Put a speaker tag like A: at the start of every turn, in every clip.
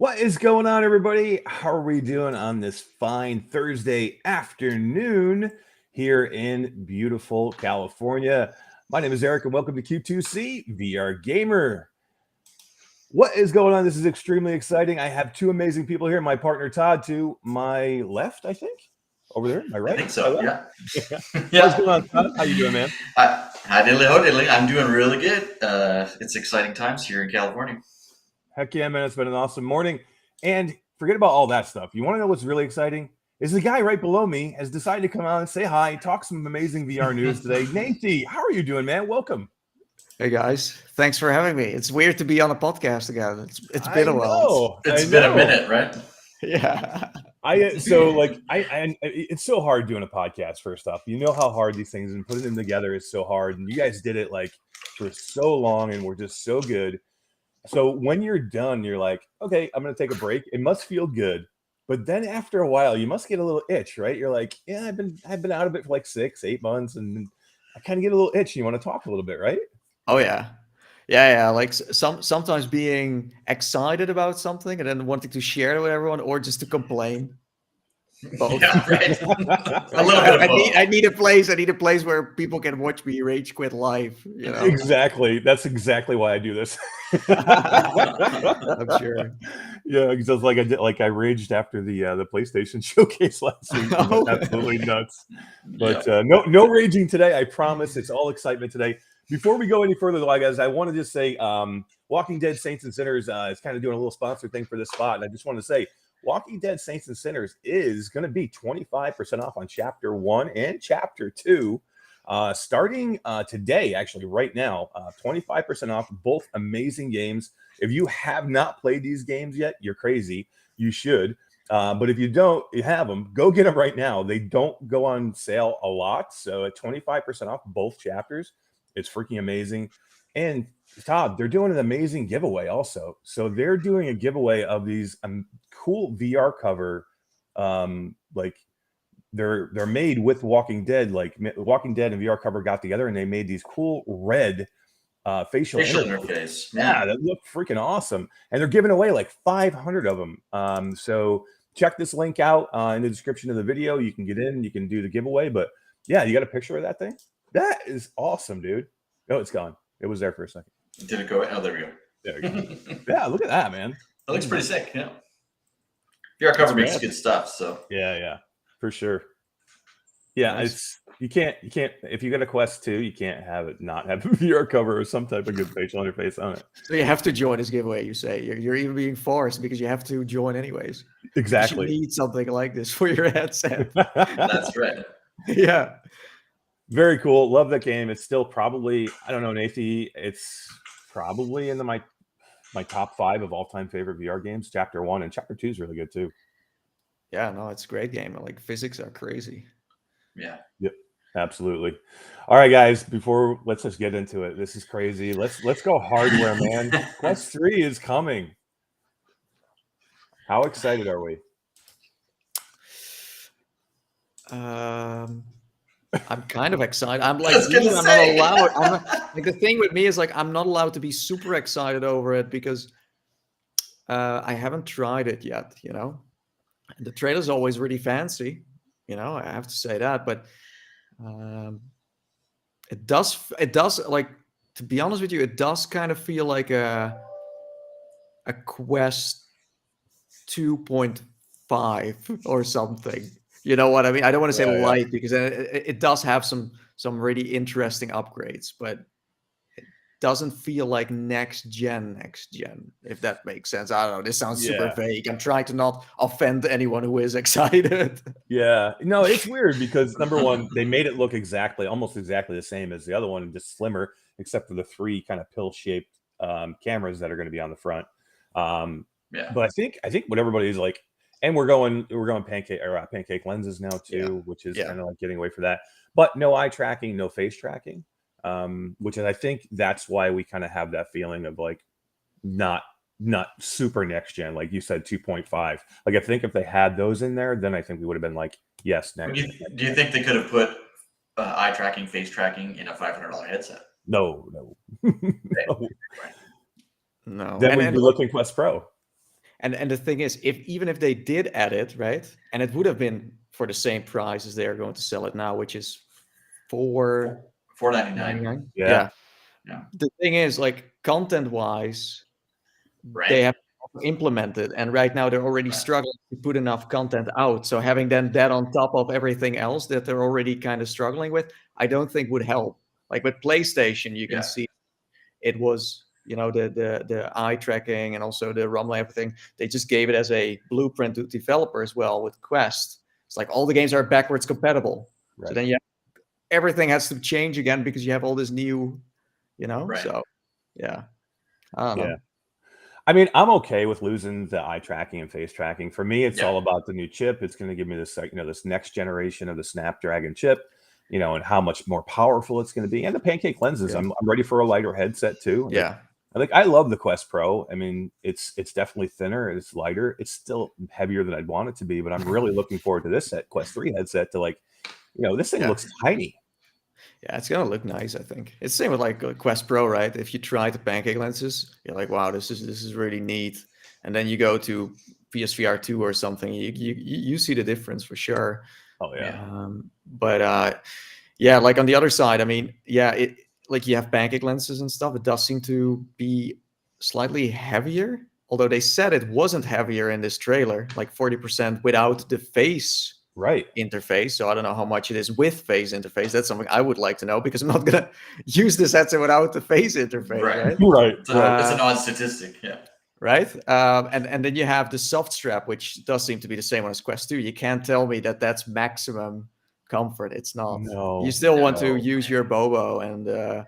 A: What is going on, everybody? How are we doing on this fine Thursday afternoon here in beautiful California? My name is Eric, and welcome to Q2C-VR Gamer. What is going on? This is extremely exciting. I have two amazing people here. My partner, Todd, to my left, I think. Over there, my right?
B: I think so, yeah.
A: What's going on, Todd? How you doing, man?
B: Hi, diddly ho diddly. I'm doing really good. It's exciting times here in California.
A: Heck yeah, man. It's been an awesome morning. And forget about all that stuff. You want to know what's really exciting? Is the guy right below me has decided to come out and say hi, talk some amazing VR news today. Nathie, how are you doing, man? Welcome.
C: Hey guys, thanks for having me. It's weird to be on a podcast again. It's been a while.
B: It's been a minute, right?
C: Yeah.
A: It's so hard doing a podcast. First off, you know how hard these things and putting them together is so hard. And you guys did it like for so long, and we're just so good. So when you're done, you're like, okay, I'm going to take a break. It must feel good. But then after a while, you must get a little itch, right? You're like, yeah, I've been out of it for like 6-8 months, and I kind of get a little itch. And you want to talk a little bit, right?
C: Oh yeah. Yeah. Like sometimes being excited about something and then wanting to share it with everyone, or just to complain. Both.
B: Yeah, right. A little bit of both.
C: I need a place where people can watch me rage quit live. You know?
A: Exactly. That's exactly why I do this.
C: I'm sure.
A: Yeah, because I raged after the PlayStation showcase last week. Absolutely nuts. But no raging today. I promise. It's all excitement today. Before we go any further, though, guys, I want to just say, Walking Dead Saints and Sinners is kind of doing a little sponsor thing for this spot, and I just want to say, Walking Dead Saints and Sinners is going to be 25% off on Chapter 1 and Chapter 2, starting today, actually, right now. 25% off, both amazing games. If you have not played these games yet, you're crazy. You should. But if you don't, you have them, go get them right now. They don't go on sale a lot. So at 25% off both chapters, it's freaking amazing. And Todd, they're doing an amazing giveaway also. So they're doing a giveaway of these cool VR cover. Like they're made with Walking Dead. Like Walking Dead and VR cover got together, and they made these cool red facial interface. Yeah, that look freaking awesome. And they're giving away like 500 of them. So check this link out in the description of the video. You can get in, you can do the giveaway. But yeah, you got a picture of that thing? That is awesome, dude. Oh, it's gone. It was there for a second.
B: Did it go? Oh, there we go.
A: There we go. Yeah, look at that, man.
B: That looks pretty sick. Yeah. VR cover makes good stuff. So
A: yeah, for sure. Yeah, nice. You can't if you get a Quest 2, you can't have it not have a VR cover or some type of good facial interface on it.
C: So you have to join this giveaway, you say. You're even being forced because you have to join anyways.
A: Exactly.
C: You need something like this for your headset.
B: That's right.
C: Yeah.
A: Very cool. Love that game. It's still probably, I don't know, Nathie, it's probably in my top 5 of all-time favorite VR games. Chapter 1 and Chapter 2 is really good too.
C: Yeah, no, it's a great game. Like, physics are crazy.
B: Yeah.
A: Yep. Absolutely. All right, guys, let's just get into it. This is crazy. Let's go hardware, man. Quest 3 is coming. How excited are we?
C: I'm kind of excited. I'm like, I'm not allowed. Like, the thing with me is like, I'm not allowed to be super excited over it because I haven't tried it yet, you know? And the trailer's always really fancy, you know, I have to say that, but it does like, to be honest with you, it does kind of feel like a Quest 2.5 or something. You know what I mean? I don't want to say light because it does have some really interesting upgrades, but it doesn't feel like next gen, if that makes sense. I don't know. This sounds super vague. I'm trying to not offend anyone who is excited.
A: Yeah. No, it's weird because number one, they made it look almost exactly the same as the other one, just slimmer, except for the 3 kind of pill-shaped cameras that are going to be on the front. But I think what everybody's like, and we're going pancake lenses now too, which is kind of like getting away from that. But no eye tracking, no face tracking, which is, I think that's why we kind of have that feeling of like not super next gen, like you said, 2.5. Like I think if they had those in there, then I think we would have been like, yes, next.
B: Do you think they could have put eye tracking, face tracking in a $500 headset?
A: No.
C: No.
A: Then we'd be looking Quest Pro.
C: And the thing is, even if they did add it, right, and it would have been for the same price as they are going to sell it now, which is
B: $4.99.
A: Yeah.
C: The thing is, like, content wise,
B: Right.
C: they have implemented, and right now they're already struggling to put enough content out. So having then that on top of everything else that they're already kind of struggling with, I don't think would help. Like with PlayStation, you can see it was, the eye tracking and also the rumble, everything. They just gave it as a blueprint to developers. Well, with Quest, it's like all the games are backwards compatible.
A: Right.
C: So then everything has to change again because you have all this new, So yeah, I don't know.
A: I mean, I'm okay with losing the eye tracking and face tracking. For me, it's all about the new chip. It's going to give me this, this next generation of the Snapdragon chip, and how much more powerful it's going to be. And the pancake lenses. I'm ready for a lighter headset too.
C: Yeah.
A: I love the Quest Pro. I mean, it's definitely thinner. It's lighter. It's still heavier than I'd want it to be, but I'm really looking forward to this Quest 3 headset to this thing looks tiny.
C: Yeah, it's gonna look nice. I think it's the same with like Quest Pro, right? If you try the pancake lenses, you're like, wow, this is really neat. And then you go to PSVR 2 or something, you see the difference for sure.
A: Oh yeah.
C: Like on the other side, I mean, like you have pancake lenses and stuff. It does seem to be slightly heavier, although they said it wasn't heavier in this trailer, like 40% without the face interface. So I don't know how much it is with face interface. That's something I would like to know because I'm not gonna use this headset without the face interface. Right.
B: It's an odd statistic. Yeah.
C: Right. And then you have the soft strap, which does seem to be the same one as Quest 2. You can't tell me that that's maximum comfort. It's not.
A: No,
C: you still want to use your Bobo and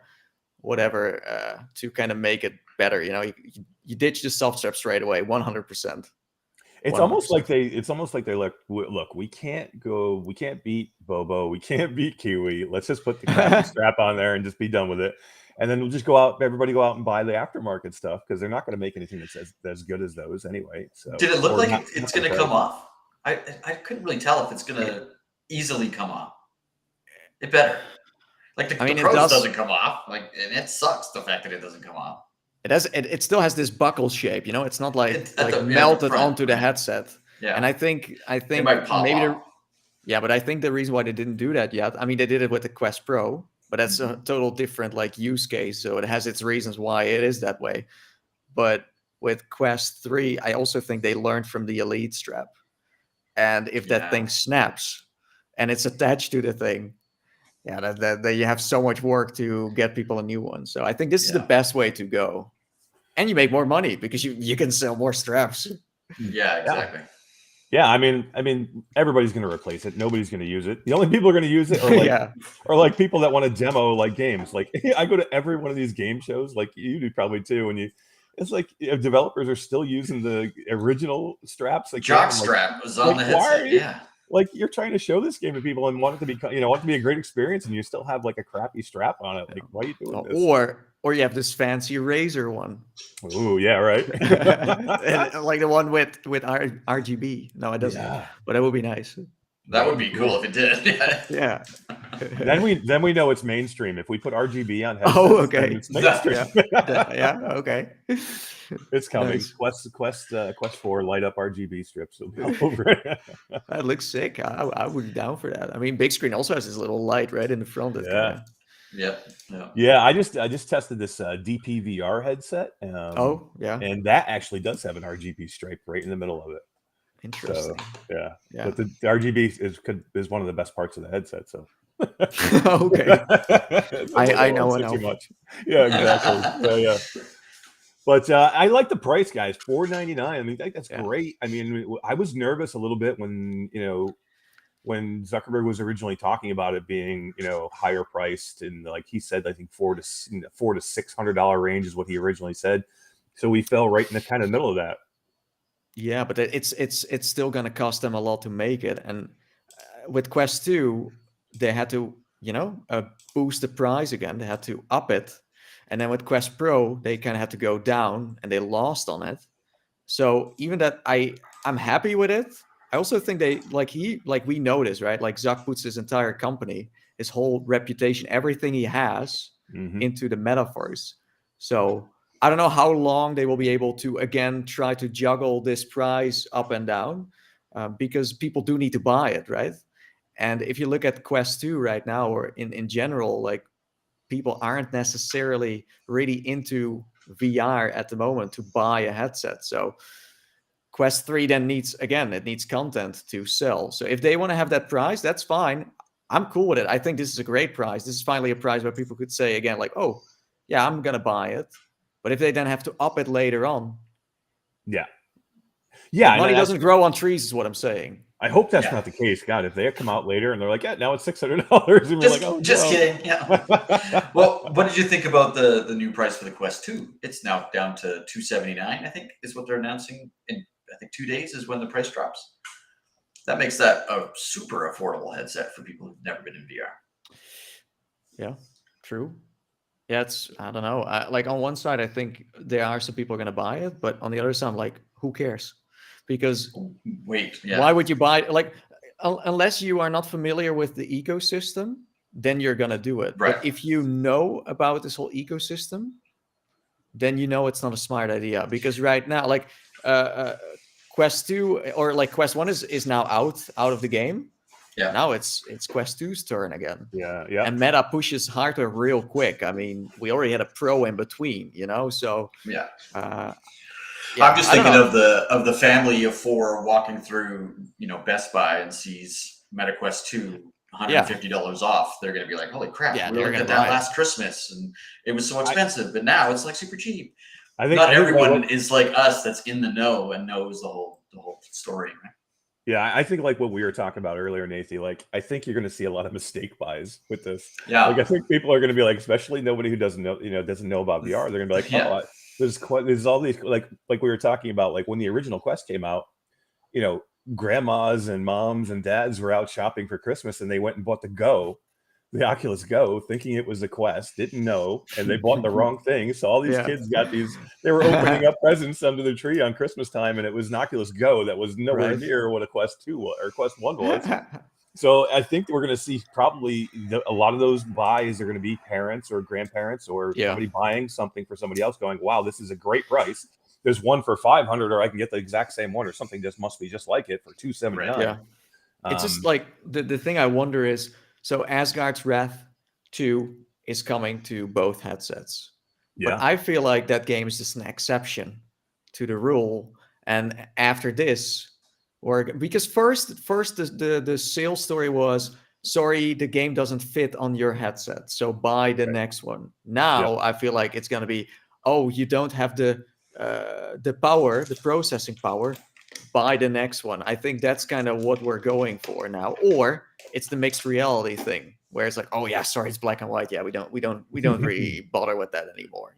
C: whatever to kind of make it better. You ditch the soft strap straight away, 100%.
A: It's almost like they're like, look, we can't beat Bobo, we can't beat Kiwi. Let's just put the crappy strap on there and just be done with it. And then we'll just everybody go out and buy the aftermarket stuff because they're not going to make anything that's as good as those anyway. So
B: did it look like it's going to come off? I couldn't really tell if it's going to easily come off. It better. Like the Pros doesn't come off. And it sucks the fact that it doesn't come off.
C: It still has this buckle shape, It's not like melted onto the headset.
B: Yeah.
C: And I think
B: it might pop
C: maybe
B: off.
C: But I think the reason why they didn't do that yet, I mean, they did it with the Quest Pro, but that's a total different use case. So it has its reasons why it is that way. But with Quest 3, I also think they learned from the Elite strap. And if that thing snaps and it's attached to the thing, that you have so much work to get people a new one. So I think this is the best way to go. And you make more money because you can sell more straps.
B: Yeah, exactly.
A: Yeah, I mean, everybody's going to replace it. Nobody's going to use it. The only people who are going to use it are people that want to demo games. Like I go to every one of these game shows, like you do probably too. And it's like if developers are still using the original straps. Like
B: jock strap was on the headset. Yeah.
A: Like you're trying to show this game to people and want it to be, want it to be a great experience, and you still have a crappy strap on it. Like, why are you doing this?
C: Or you have this fancy Razer one.
A: Ooh, yeah, right.
C: Like the one with RGB. No, it doesn't. Yeah. But it would be nice.
B: That would be cool if it did.
C: Yeah.
A: Then we know it's mainstream. If we put RGB on headsets,
C: okay.
A: It's mainstream.
C: Okay.
A: It's coming. Nice. Quest 4 light up RGB strips will be all over it.
C: That looks sick. I would be down for that. I mean, big screen also has this little light right in the front.
B: Yeah.
A: I just tested this DPVR headset. And that actually does have an RGB stripe right in the middle of it.
C: Interesting.
A: So, yeah. But the RGB is one of the best parts of the headset. So.
C: Okay. I know enough.
A: Too much. Yeah, exactly. So, yeah. But I like the price, guys. $499. I mean, that's great. I mean, I was nervous a little bit when Zuckerberg was originally talking about it being, higher priced, and he said, I think $400 to $600 range is what he originally said. So we fell right in the kind of middle of that.
C: Yeah, but it's still going to cost them a lot to make it. And with Quest 2, they had to, boost the price again. They had to up it. And then with Quest Pro, they kind of had to go down, and they lost on it. So even that I'm happy with it. I also think they we notice, right? Like Zuck puts his entire company, his whole reputation, everything he has into the metaverse. So I don't know how long they will be able to, again, try to juggle this price up and down, because people do need to buy it, right? And if you look at Quest 2 right now, or in general, like, people aren't necessarily really into VR at the moment to buy a headset. So Quest 3 then needs content to sell. So if they want to have that price, that's fine. I'm cool with it. I think this is a great price. This is finally a price where people could say again, like, oh, yeah, I'm going to buy it. But if they then have to up it later on.
A: Yeah.
C: Money doesn't grow on trees is what I'm saying.
A: I hope that's not the case. God, if they come out later and they're like, yeah, now it's $600, and we're like, oh,
B: just kidding. Yeah. Well, what did you think about the new price for the Quest 2? It's now down to $279, I think, is what they're announcing. In, I think, 2 days is when the price drops. That makes that a super affordable headset for people who've never been in VR.
C: Yeah, true. Yeah, I don't know. Like, on one side, I think there are some people going to buy it, but on the other side, I'm like, who cares? Because why would you buy it? Like, unless you are not familiar with the ecosystem, then you're going to do it.
B: Right.
C: But if you know about this whole ecosystem, then you know it's not a smart idea. Because right now, like, Quest 2 or like Quest 1 is now out of the game.
B: Yeah.
C: Now it's Quest 2's turn again.
A: Yeah.
C: And Meta pushes hardware real quick. I mean, we already had a Pro in between, so
B: yeah.
C: Yeah,
B: I'm just thinking of the family of 4 walking through, Best Buy and sees MetaQuest 2 $150 off. They're going to be like, holy crap, we looked at that last Christmas and it was so expensive, but now it's like super cheap. I think not everyone is like us that's in the know and knows the whole story, right?
A: Yeah, I think like what we were talking about earlier, Nathie, like I think you're going to see a lot of mistake buys with this.
B: Yeah.
A: Like I think people are going to be like, especially nobody who doesn't know about VR, they're going to be like, oh, there's all these like we were talking about, like when the original Quest came out, grandmas and moms and dads were out shopping for Christmas and they went and bought the Oculus Go, thinking it was a Quest, didn't know, and they bought the wrong thing. So all these kids got they were opening up presents under the tree on Christmas time, and it was an Oculus Go that was nowhere near what a Quest 2 was, or Quest 1 was. So I think we're going to see probably a lot of those buys are going to be parents or grandparents or somebody buying something for somebody else going, wow, this is a great price. There's one for $500, or I can get the exact same one, or something just must be just like it for $279.
C: Yeah. It's just like the thing I wonder is, so Asgard's Wrath 2 is coming to both headsets. Yeah. But I feel like that game is just an exception to the rule. And after this, because first the sales story was, sorry, the game doesn't fit on your headset, so buy the next one. Now I feel like it's going to be, oh, you don't have the power, the processing power, buy the next one. I think that's kind of what we're going for now. Or it's the mixed reality thing where it's like, oh yeah, sorry, it's black and white. Yeah, we don't really bother with that anymore,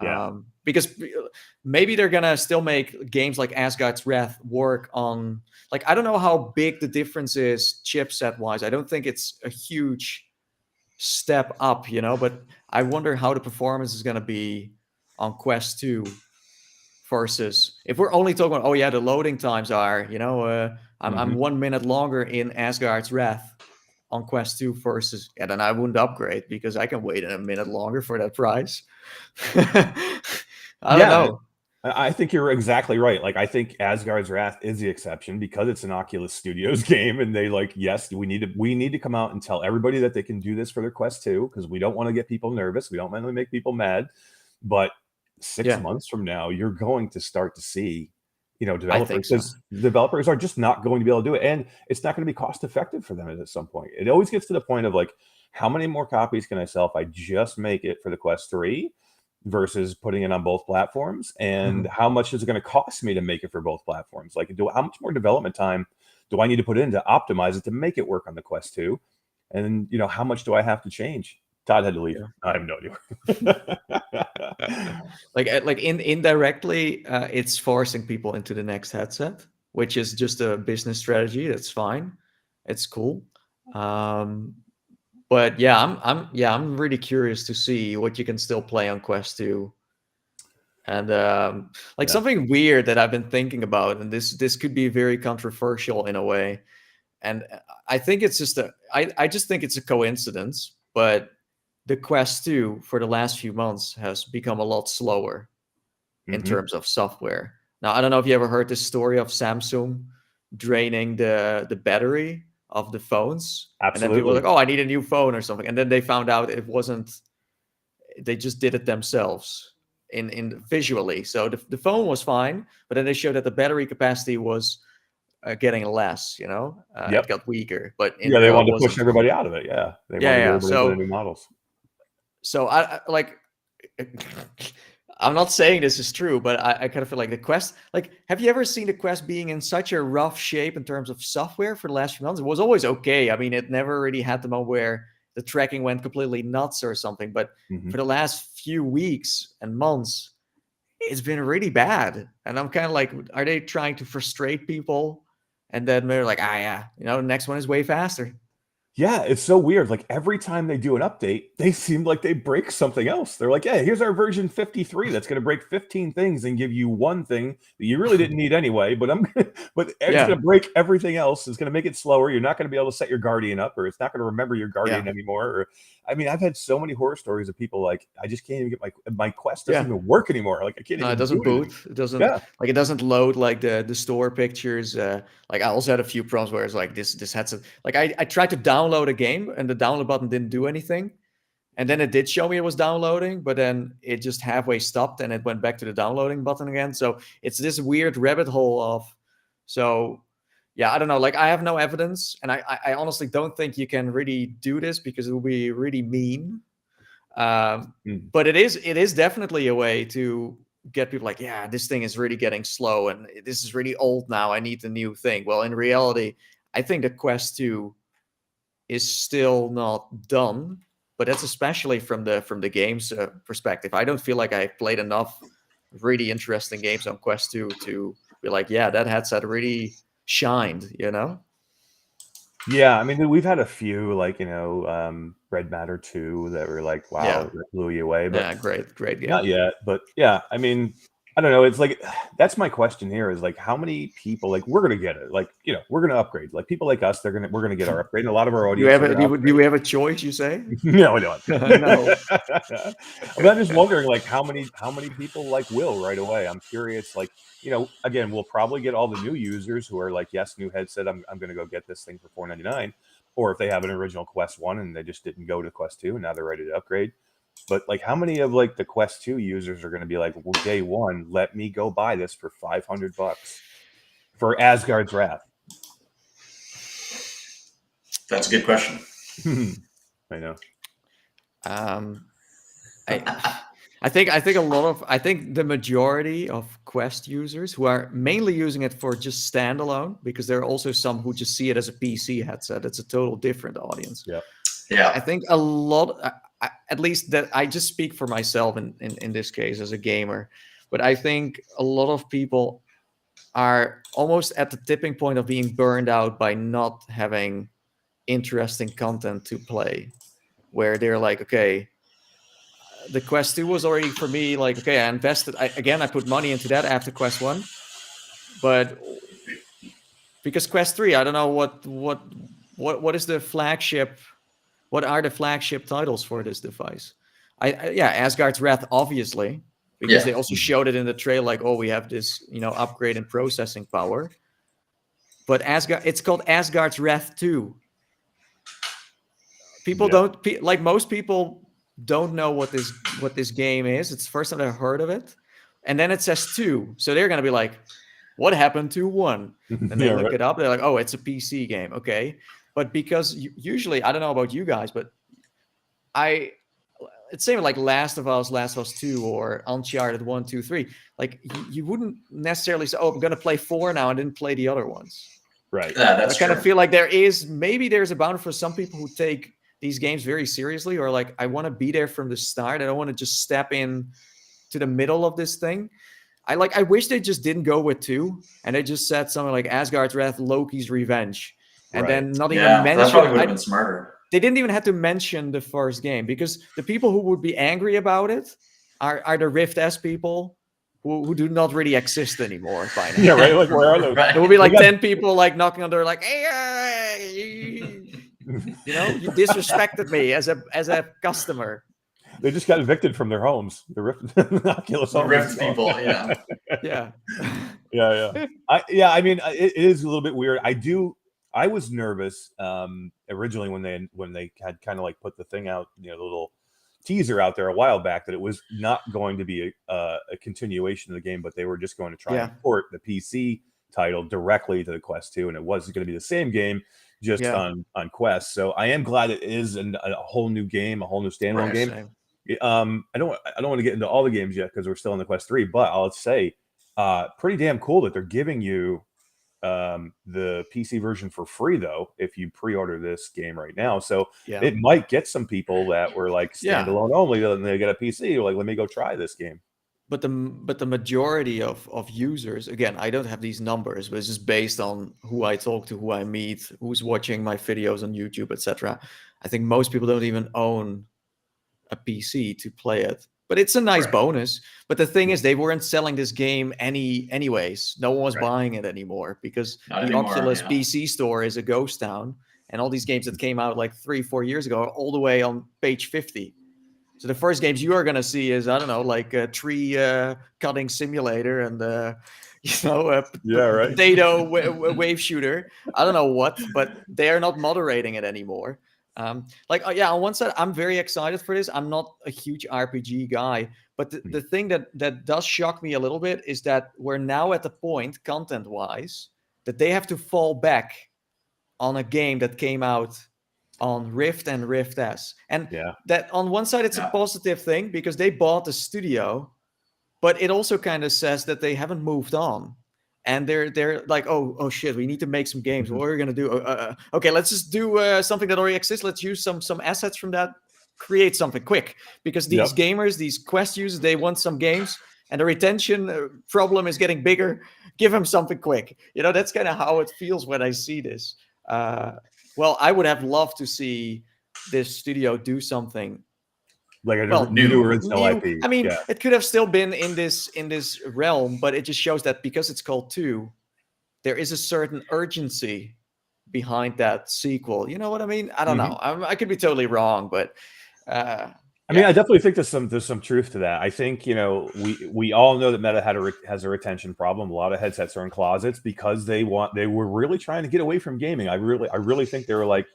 C: Yeah. Because maybe they're gonna still make games like Asgard's Wrath work on, like, I don't know how big the difference is chipset wise. I don't think it's a huge step up, but I wonder how the performance is gonna be on Quest 2 versus if we're only talking about, oh yeah, the loading times are, I'm 1 minute longer in Asgard's Wrath on Quest 2 versus, then I wouldn't upgrade because I can wait a minute longer for that price. I don't know.
A: I think you're exactly right. Like, I think Asgard's Wrath is the exception because it's an Oculus Studios game, and they yes, we need to come out and tell everybody that they can do this for their Quest 2 because we don't want to get people nervous. We don't want to make people mad. But 6 months from now, you're going to start to see, developers are just not going to be able to do it, and it's not going to be cost effective for them at some point. It always gets to the point of like, how many more copies can I sell if I just make it for the Quest 3 versus putting it on both platforms, and how much is it going to cost me to make it for both platforms? Like, how much more development time do I need to put in to optimize it to make it work on the Quest 2, and how much do I have to change? Todd had to leave. I have no
C: idea. like indirectly, it's forcing people into the next headset, which is just a business strategy. That's fine. It's cool. But yeah, I'm really curious to see what you can still play on Quest 2. And something weird that I've been thinking about, and this could be very controversial in a way, and I think it's just I just think it's a coincidence, but the Quest 2 for the last few months has become a lot slower in terms of software. Now, I don't know if you ever heard the story of Samsung draining the battery of the phones.
A: Absolutely.
C: And then people were like, oh, I need a new phone or something. And then they found out it wasn't, they just did it themselves in visually. So the phone was fine, but then they showed that the battery capacity was getting less, you know, it got weaker. But
A: they wanted to push everybody out of it. Yeah. They wanted to go new models.
C: So I like, I'm not saying this is true, but I kind of feel like the Quest, like, have you ever seen the Quest being in such a rough shape in terms of software for the last few months? It was always okay. I mean, it never really had the moment where the tracking went completely nuts or something. But for the last few weeks and months, it's been really bad. And I'm kind of like, are they trying to frustrate people? And then they're like, yeah, you know, the next one is way faster.
A: Yeah, it's so weird. Like every time they do an update, they seem like they break something else. They're like, "Yeah, here's our version 53 that's going to break 15 things and give you one thing that you really didn't need anyway, but it's going to break everything else. It's going to make it slower. You're not going to be able to set your Guardian up, or it's not going to remember your Guardian anymore." Or, I mean, I've had so many horror stories of people like, "I just can't even get my Quest doesn't even work anymore. Like I can't even."
C: It doesn't boot. It doesn't like it doesn't load like the store pictures. Like I also had a few problems where it's like this had some like I tried to download a game and the download button didn't do anything, and then it did show me it was downloading, but then it just halfway stopped and it went back to the downloading button again. So it's this weird rabbit hole of I don't know, like I have no evidence, and I honestly don't think you can really do this because it will be really mean. But it is definitely a way to get people like, yeah, this thing is really getting slow and this is really old now. I need the new thing. Well, in reality, I think the Quest 2 is still not done, but that's especially from the games perspective. I don't feel like I played enough really interesting games on Quest 2 to be like, yeah, that headset really shined, you know?
A: Yeah, I mean, we've had a few like, you know, Red Matter 2 that were like, wow, it blew you away. But
C: great game.
A: Not yet, but yeah, I mean, I don't know. It's like, that's my question here is like, how many people, like, we're going to get it. Like, you know, we're going to upgrade. Like people like us, we're going to get our upgrade. And a lot of our audience.
C: Do we have a choice, you say?
A: No, I don't.
C: No.
A: But I'm just wondering, like, how many people like will right away? I'm curious, like, you know, again, we'll probably get all the new users who are like, yes, new headset. I'm going to go get this thing for $499. Or if they have an original Quest 1 and they just didn't go to Quest 2 and now they're ready to upgrade. But like, how many of like the Quest 2 users are going to be like, well, day one, let me go buy this for $500 for Asgard's Wrath?
B: That's a good question.
A: I know.
C: I think the majority of Quest users who are mainly using it for just standalone, because there are also some who just see it as a PC headset. It's a total different audience.
B: Yeah.
C: I think a lot. At least that I just speak for myself in this case as a gamer, but I think a lot of people are almost at the tipping point of being burned out by not having interesting content to play, where they're like, okay, the Quest 2 was already for me like, okay, I invested, I put money into that after Quest 1, but because Quest 3, I don't know what is the flagship. What are the flagship titles for this device? Asgard's Wrath, obviously, because they also showed it in the trailer, like, oh, we have this, you know, upgrade in processing power. But it's called Asgard's Wrath 2. People don't like most people don't know what this game is. It's the first time I've heard of it, and then it says 2, so they're gonna be like, what happened to 1? And they look it up. They're like, oh, it's a PC game, okay. But because usually, I don't know about you guys, but it's same like Last of Us 2, or Uncharted 1, 2, 3. Like you wouldn't necessarily say, oh, I'm going to play 4 now and didn't play the other ones.
A: Right.
B: Yeah, that's
C: I kind of feel like there's a boundary for some people who take these games very seriously, or like, I want to be there from the start. I don't want to just step in to the middle of this thing. I wish they just didn't go with 2 and they just said something like Asgard's Wrath, Loki's Revenge. And then not even mention.
B: That probably would have been smarter.
C: They didn't even have to mention the first game, because the people who would be angry about it are the Rift S people who do not really exist anymore by now.
A: Yeah, right. Like, where are those?
C: There will be like 10 people like knocking on the door, like, hey. You know, you disrespected me as a customer.
A: They just got evicted from their homes. The Oculus
B: Rift people, yeah.
C: Yeah.
A: Yeah. I mean, it is a little bit weird. I was nervous originally when they had kind of like put the thing out, the little teaser out there a while back, that it was not going to be a continuation of the game, but they were just going to try and port the PC title directly to the Quest 2, and it wasn't going to be the same game, just on Quest. So I am glad it is a whole new game, a whole new standalone game.
C: Same.
A: I don't want to get into all the games yet because we're still in the Quest 3, but I'll say pretty damn cool that they're giving you the PC version for free, though, if you pre-order this game right now. So it might get some people that were like standalone only, and they get a PC, like, let me go try this game.
C: But the majority of users, again, I don't have these numbers, but it's just based on who I talk to, who I meet, who's watching my videos on YouTube, etc. I think most people don't even own a PC to play it. But it's a nice bonus. But the thing is, they weren't selling this game anyways. No one was buying it anymore because the Oculus PC store is a ghost town. And all these games that came out like 3-4 years ago are all the way on page 50. So the first games you are going to see is, I don't know, like a tree cutting simulator and, potato wave shooter. I don't know what, but they are not moderating it anymore. On one side, I'm very excited for this. I'm not a huge RPG guy, but the thing that does shock me a little bit is that we're now at the point, content-wise, that they have to fall back on a game that came out on Rift and Rift S. And that on one side, it's a positive thing because they bought the studio, but it also kind of says that they haven't moved on. And they're like, oh shit, we need to make some games. What are we gonna do? Okay, let's just do something that already exists. Let's use some assets from that, create something quick. Because these gamers, these Quest users, they want some games, and the retention problem is getting bigger. Give them something quick. That's kind of how it feels when I see this. Well, I would have loved to see this studio do something
A: like a new original IP.
C: I mean, it could have still been in this realm, but it just shows that because it's called 2, there is a certain urgency behind that sequel. You know what I mean? I don't know. I could be totally wrong, but
A: I mean, I definitely think there's some truth to that. I think we all know that Meta has a retention problem. A lot of headsets are in closets because they were really trying to get away from gaming. I really think they were like,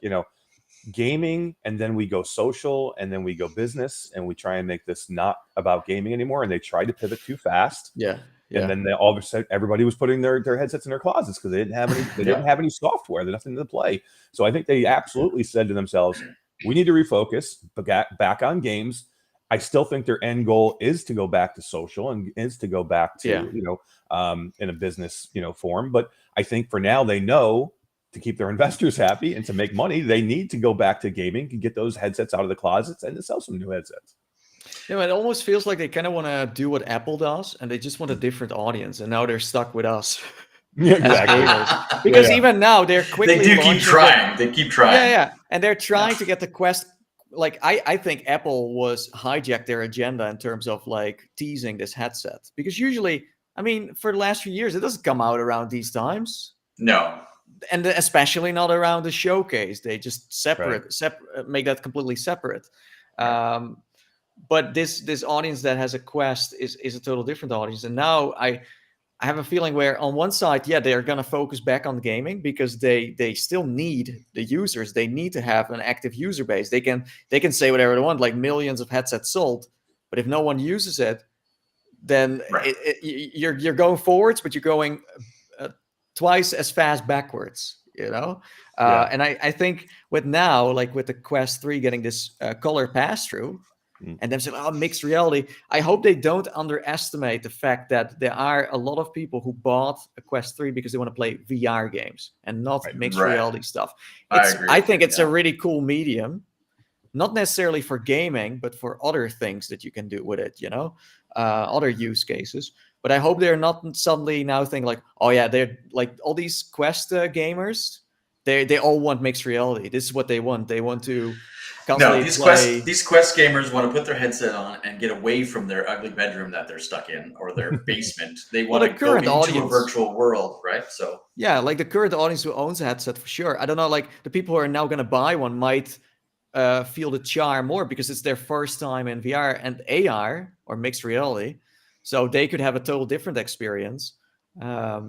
A: gaming, and then we go social, and then we go business, and we try and make this not about gaming anymore, and they tried to pivot too fast. And then all of a sudden everybody was putting their headsets in their closets because they didn't have any software. There's nothing to play. So I think they absolutely said to themselves, we need to refocus back on games. I still think their end goal is to go back to social and is to go back to in a business form. But I think for now they know, to keep their investors happy and to make money, they need to go back to gaming and get those headsets out of the closets and to sell some new headsets.
C: It almost feels like they kind of want to do what Apple does, and they just want a different audience, and now they're stuck with us.
A: Exactly.
C: Because even now they're quickly.
B: They do keep trying. They keep trying.
C: And they're trying to get the Quest. Like I think Apple was hijacked their agenda in terms of like teasing this headset, because usually, I mean, for the last few years, it doesn't come out around these times.
B: No.
C: And especially not around the showcase. They just make that completely separate. But this audience that has a Quest is a total different audience. And now I have a feeling where on one side, they're going to focus back on gaming because they still need the users. They need to have an active user base. They can say whatever they want, like millions of headsets sold. But if no one uses it, then you're going forwards, but you're going twice as fast backwards, And I think with the Quest 3 getting this color pass-through, and them saying, mixed reality, I hope they don't underestimate the fact that there are a lot of people who bought a Quest 3 because they want to play VR games and not mixed reality stuff. I think it's a really cool medium, not necessarily for gaming, but for other things that you can do with it, other use cases. But I hope they're not suddenly now thinking like, they're like all these Quest gamers, they all want mixed reality. This is what they want. They want to
B: constantly play. These Quest gamers want to put their headset on and get away from their ugly bedroom that they're stuck in or their basement. They want to go into a virtual world, right? So
C: yeah, like the current audience who owns a headset for sure. I don't know, like the people who are now going to buy one might feel the charm more because it's their first time in VR and AR or mixed reality, so they could have a total different experience. As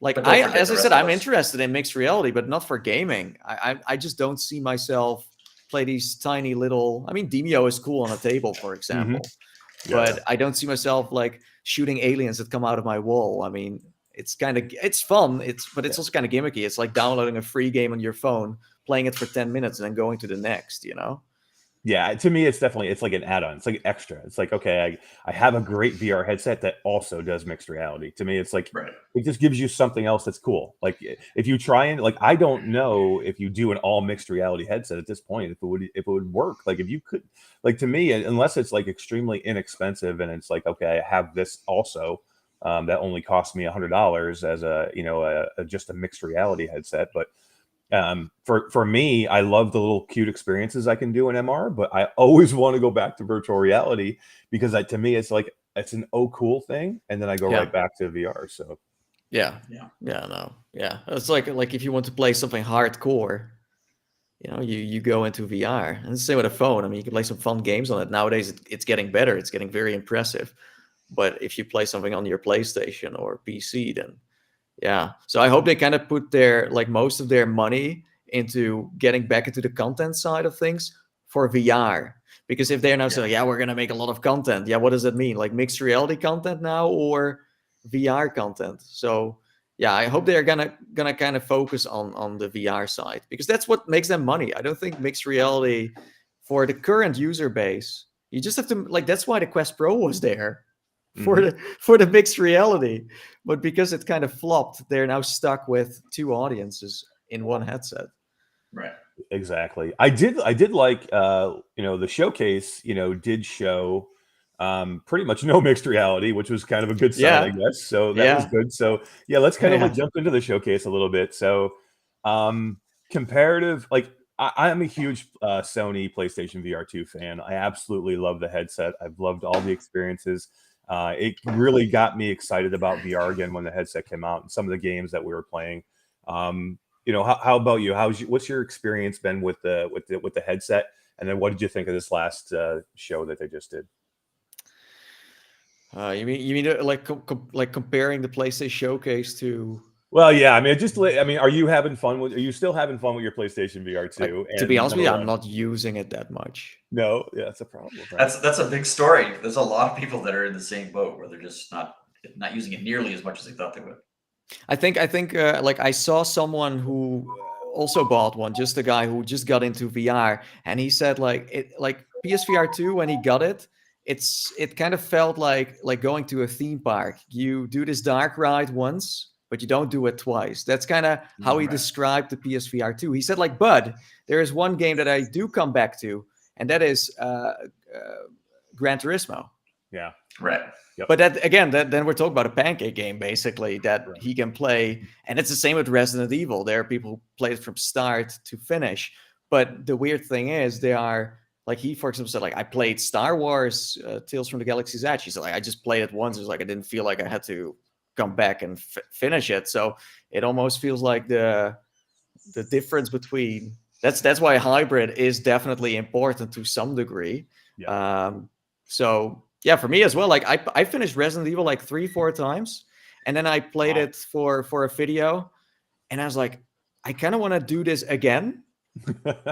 C: I said, I'm interested in mixed reality, but not for gaming. I just don't see myself play these tiny little. I mean, Demio is cool on a table, for example, but I don't see myself like shooting aliens that come out of my wall. I mean, it's fun. But it's also kind of gimmicky. It's like downloading a free game on your phone, playing it for 10 minutes, and then going to the next.
A: Yeah, to me, it's like an add-on. It's like extra. It's like, okay, I have a great VR headset that also does mixed reality. To me, it's like, It just gives you something else that's cool. Like if you try and like, I don't know if you do an all mixed reality headset at this point, if it would work. Like if you could, like to me, unless it's like extremely inexpensive and it's like, okay, I have this also that only cost me $100 as just a mixed reality headset. But for me, I love the little cute experiences I can do in MR, but I always want to go back to virtual reality because to me, it's like, it's an cool thing. And then I go right back to VR. So
C: yeah. It's like if you want to play something hardcore, you go into VR, and the same with a phone. I mean, you can play some fun games on it. Nowadays, it's getting better. It's getting very impressive. But if you play something on your PlayStation or PC, then yeah. So I hope they kind of put most of their money into getting back into the content side of things for VR. Because if they're now saying, we're going to make a lot of content. Yeah, what does that mean? Like mixed reality content now or VR content? So yeah, I hope they're gonna kind of focus on the VR side because that's what makes them money. I don't think mixed reality for the current user base, you just have to that's why the Quest Pro was there. For the mixed reality, but because it kind of flopped, they're now stuck with two audiences in one headset.
B: Right.
A: Exactly. I did like the showcase did show pretty much no mixed reality, which was kind of a good sign, I guess. So that was good. So yeah, let's kind of jump into the showcase a little bit. So comparative, like I'm a huge Sony PlayStation VR 2 fan. I absolutely love the headset. I've loved all the experiences. It really got me excited about VR again when the headset came out and some of the games that we were playing. How about you? What's your experience been with the headset? And then what did you think of this last show that they just did?
C: You mean like comparing the PlayStation Showcase to?
A: Well, yeah. I mean, are you having fun with? Are you still having fun with your PlayStation VR 2?
C: To be honest with you, I'm not using it that much.
A: No, yeah, that's a problem. Right?
B: That's a big story. There's a lot of people that are in the same boat where they're just not using it nearly as much as they thought they would.
C: I think I saw someone who also bought one, just a guy who just got into VR, and he said PSVR 2 when he got it. It kind of felt like going to a theme park. You do this dark ride once, but you don't do it twice. That's kind of how he described the PSVR 2. He said, Bud, there is one game that I do come back to, and that is Gran Turismo.
A: Yeah.
B: Right.
C: Yep. But then we're talking about a pancake game, basically, that he can play. And it's the same with Resident Evil. There are people who play it from start to finish. But the weird thing is they are, he, for example, said, I played Star Wars Tales from the Galaxy's Edge. He said, I just played it once. It was I didn't feel like I had to come back and finish it. So it almost feels like the difference between that's why hybrid is definitely important to some degree. So yeah, for me as well, I finished Resident Evil 3-4 times, and then I played it for a video, and I was like, I kind of want to do this again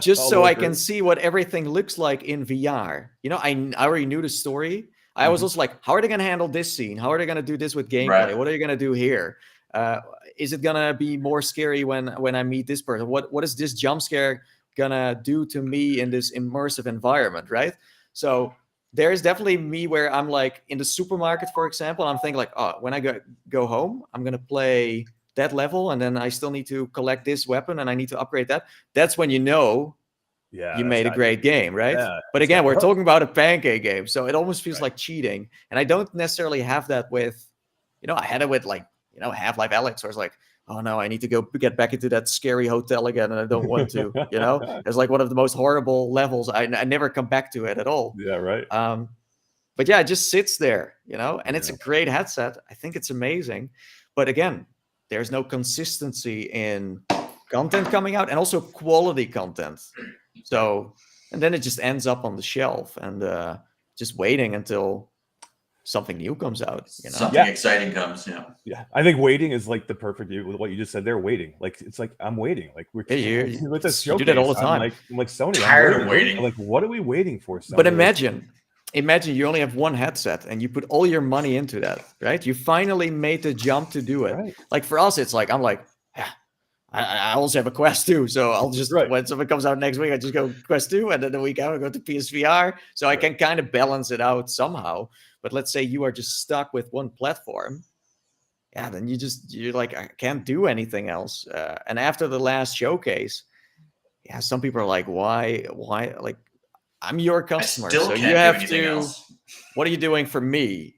C: just so I can see what everything looks like in VR. I already knew the story. I was also how are they going to handle this scene? How are they going to do this with gameplay? Right. What are you going to do here? Is it going to be more scary when I meet this person? What is this jump scare going to do to me in this immersive environment, right? So there's definitely me where I'm in the supermarket, for example, I'm thinking when I go home, I'm going to play that level, and then I still need to collect this weapon, and I need to upgrade that. That's when you made a great game, right? Yeah, but again, we're talking about a pancake game, so it almost feels like cheating. And I don't necessarily have that with, I had it with Half-Life Alyx, where it's oh no, I need to go get back into that scary hotel again, and I don't want to. It's like one of the most horrible levels. I never come back to it at all.
A: Yeah, right.
C: But yeah, it just sits there, and it's a great headset. I think it's amazing. But again, there's no consistency in content coming out, and also quality content. So, and then it just ends up on the shelf and just waiting until something new comes out.
B: Something exciting comes.
A: Yeah. I think waiting is like the perfect with what you just said. They're waiting. Like it's like I'm waiting. Like we're with this showcase.
C: You do that all the time.
A: I'm like Sony.
B: Tired of waiting.
A: I'm like, what are we waiting for? Sony?
C: But imagine you only have one headset and you put all your money into that, right? You finally made the jump to do it.
A: Right.
C: Like for us, it's like, I'm like, yeah, I also have a Quest 2. So I'll just, when something comes out next week, I just go Quest 2. And then the week after, I go to PSVR. So I can kind of balance it out somehow. But let's say you are just stuck with one platform. Yeah, then you're like, I can't do anything else. And after the last showcase, yeah, some people are like, why? Like, I'm your customer, so you have to. What are you doing for me?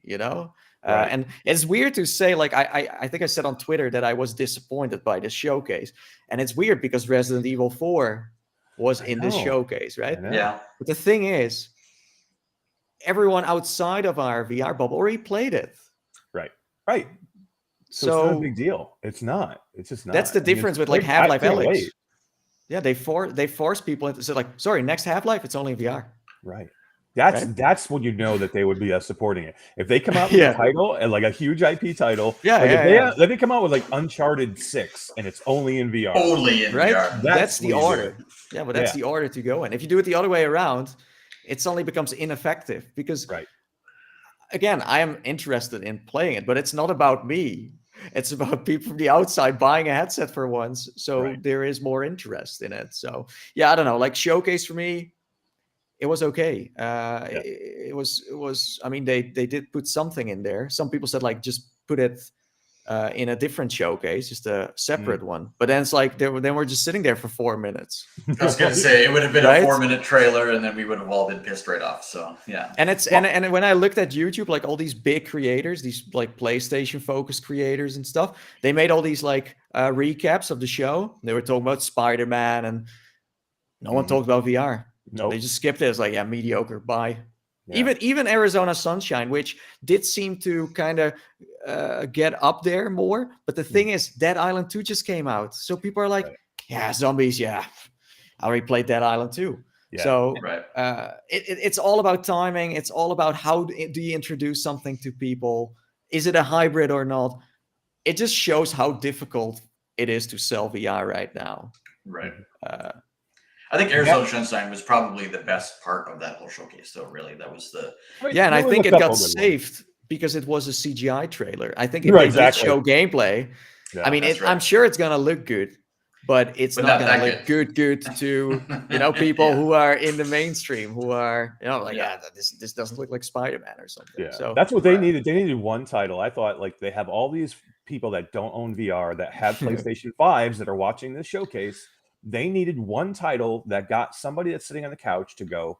C: And it's weird to say. Like I think I said on Twitter that I was disappointed by this showcase, and it's weird because Resident Evil 4 was in this showcase, right?
B: Yeah.
C: But the thing is, everyone outside of our VR bubble already played it.
A: Right. So it's not a big deal. It's not. It's just not.
C: That's the difference with like Half-Life Alyx. Yeah, they force people into say like, sorry, next Half-Life, it's only VR.
A: Right. That's when you know that they would be supporting it. If they come out with a title and like a huge IP title, if they come out with like Uncharted 6 and it's only in VR.
B: Only in VR.
C: That's the order. Yeah, but that's the order to go in. If you do it the other way around, it suddenly becomes ineffective because again, I am interested in playing it, but it's not about me. It's about people from the outside buying a headset for once. So there is more interest in it. So yeah, I don't know, like showcase for me, it was okay. It was, I mean, they did put something in there. Some people said like, just put it in a different showcase, just a separate one. But then it's like, then we're just sitting there for 4 minutes.
B: I was going to say, it would have been a 4-minute trailer and then we would have all been pissed right off. So yeah.
C: And it's, and when I looked at YouTube, like all these big creators, these like PlayStation focused creators and stuff, they made all these like recaps of the show. They were talking about Spider-Man and no one talked about VR.
A: No,
C: they just skipped it. It's like, yeah, mediocre. Bye. Yeah. Even Arizona Sunshine, which did seem to kind of get up there more. But the thing is, Dead Island 2 just came out. So people are like, yeah, zombies. Yeah, I already played Dead Island 2. Yeah. So it's all about timing. It's all about how do you introduce something to people? Is it a hybrid or not? It just shows how difficult it is to sell VR right now.
B: Right. I think Arizona Sunshine was probably the best part of that whole showcase. So really, that was the
C: and I think it got saved because it was a CGI trailer. I think it did show gameplay. Yeah, I mean, I'm sure it's gonna look good, but it's not gonna look good to people who are in the mainstream who are like this doesn't look like Spider-Man or something.
A: Yeah, so that's what they needed. They needed one title. I thought like they have all these people that don't own VR that have PlayStation 5s that are watching this showcase. They needed one title that got somebody that's sitting on the couch to go,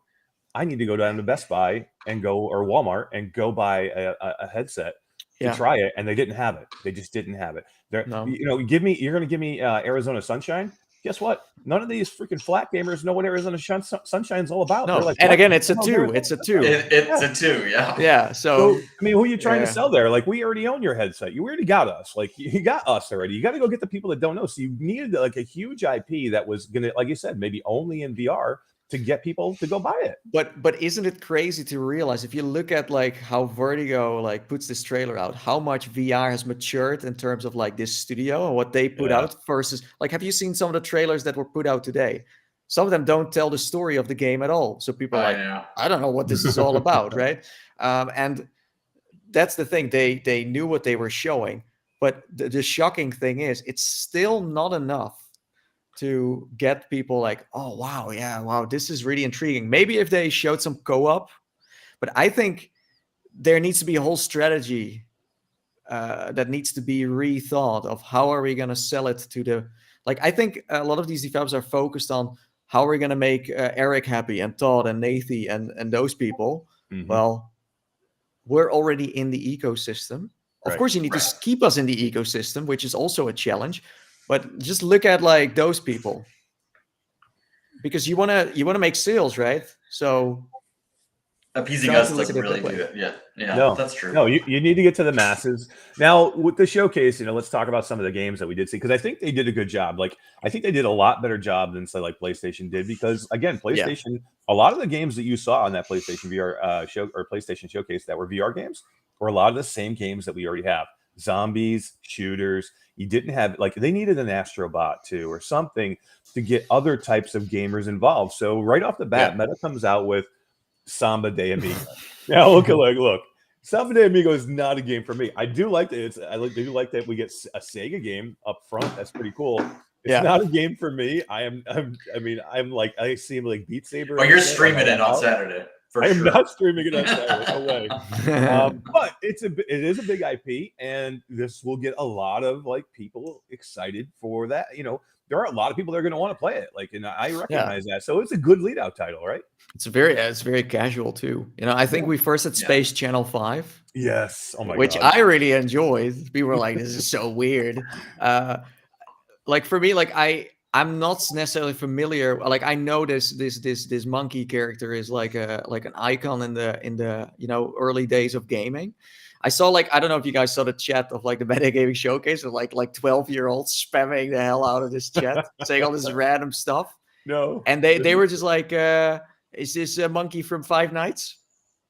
A: I need to go down to Best Buy and go, or Walmart and go buy a headset to try it. And they didn't have it. They just didn't have it. You're going to give me Arizona Sunshine. Guess what? None of these freaking flat gamers know what Arizona Sunshine's all about.
C: No,
A: like,
C: and again, it's a 2. It's a 2.
B: It's a 2, yeah.
C: Yeah. So
A: I mean, who are you trying to sell there? Like, we already own your headset. You already got us. Like, you got us already. You got to go get the people that don't know. So you needed like a huge IP that was gonna, like you said, maybe only in VR to get people to go buy it.
C: But isn't it crazy to realize if you look at like how Vertigo like puts this trailer out, how much VR has matured in terms of like this studio and what they put out versus like, have you seen some of the trailers that were put out today? Some of them don't tell the story of the game at all. So people are like, I don't know what this is all about, right? And that's the thing. They knew what they were showing, but the shocking thing is it's still not enough to get people like, oh, wow, this is really intriguing. Maybe if they showed some co-op, but I think there needs to be a whole strategy that needs to be rethought of how are we going to sell it to the, like, I think a lot of these developers are focused on how are we going to make Eric happy and Todd and Nathie and those people. Mm-hmm. Well, we're already in the ecosystem. Of course, you need to keep us in the ecosystem, which is also a challenge. But just look at like those people, because you wanna make sales, right? So
B: appeasing us doesn't really do it. Yeah,
A: no,
B: that's true.
A: No, you need to get to the masses. Now with the showcase, let's talk about some of the games that we did see, because I think they did a good job. Like I think they did a lot better job than say like PlayStation did, because again, PlayStation, a lot of the games that you saw on that PlayStation VR show or PlayStation showcase that were VR games were a lot of the same games that we already have. Zombies, shooters. You didn't have they needed an Astrobot too or something to get other types of gamers involved. So right off the bat, Meta comes out with Samba de Amigo. Now look, Samba de Amigo is not a game for me. I do like that. I do like that we get a Sega game up front. That's pretty cool. It's not a game for me. I see him like Beat Saber.
B: But you're streaming it on Saturday.
A: I am not streaming it on Saturday. No way. But it is a big IP, and this will get a lot of people excited for that. There are a lot of people that are going to want to play it. And I recognize that. So it's a good lead out title, right?
C: It's very casual too. I think we first had Space Channel 5.
A: Yes. Oh my
C: God. Which I really enjoyed. People were like, this is so weird. For me, I'm not necessarily familiar. I know this monkey character is like an icon in the early days of gaming. I saw I don't know if you guys saw the chat of the Metagaming Showcase of 12-year-olds spamming the hell out of this chat, saying all this random stuff.
A: No.
C: And they were just like, is this a monkey from Five Nights?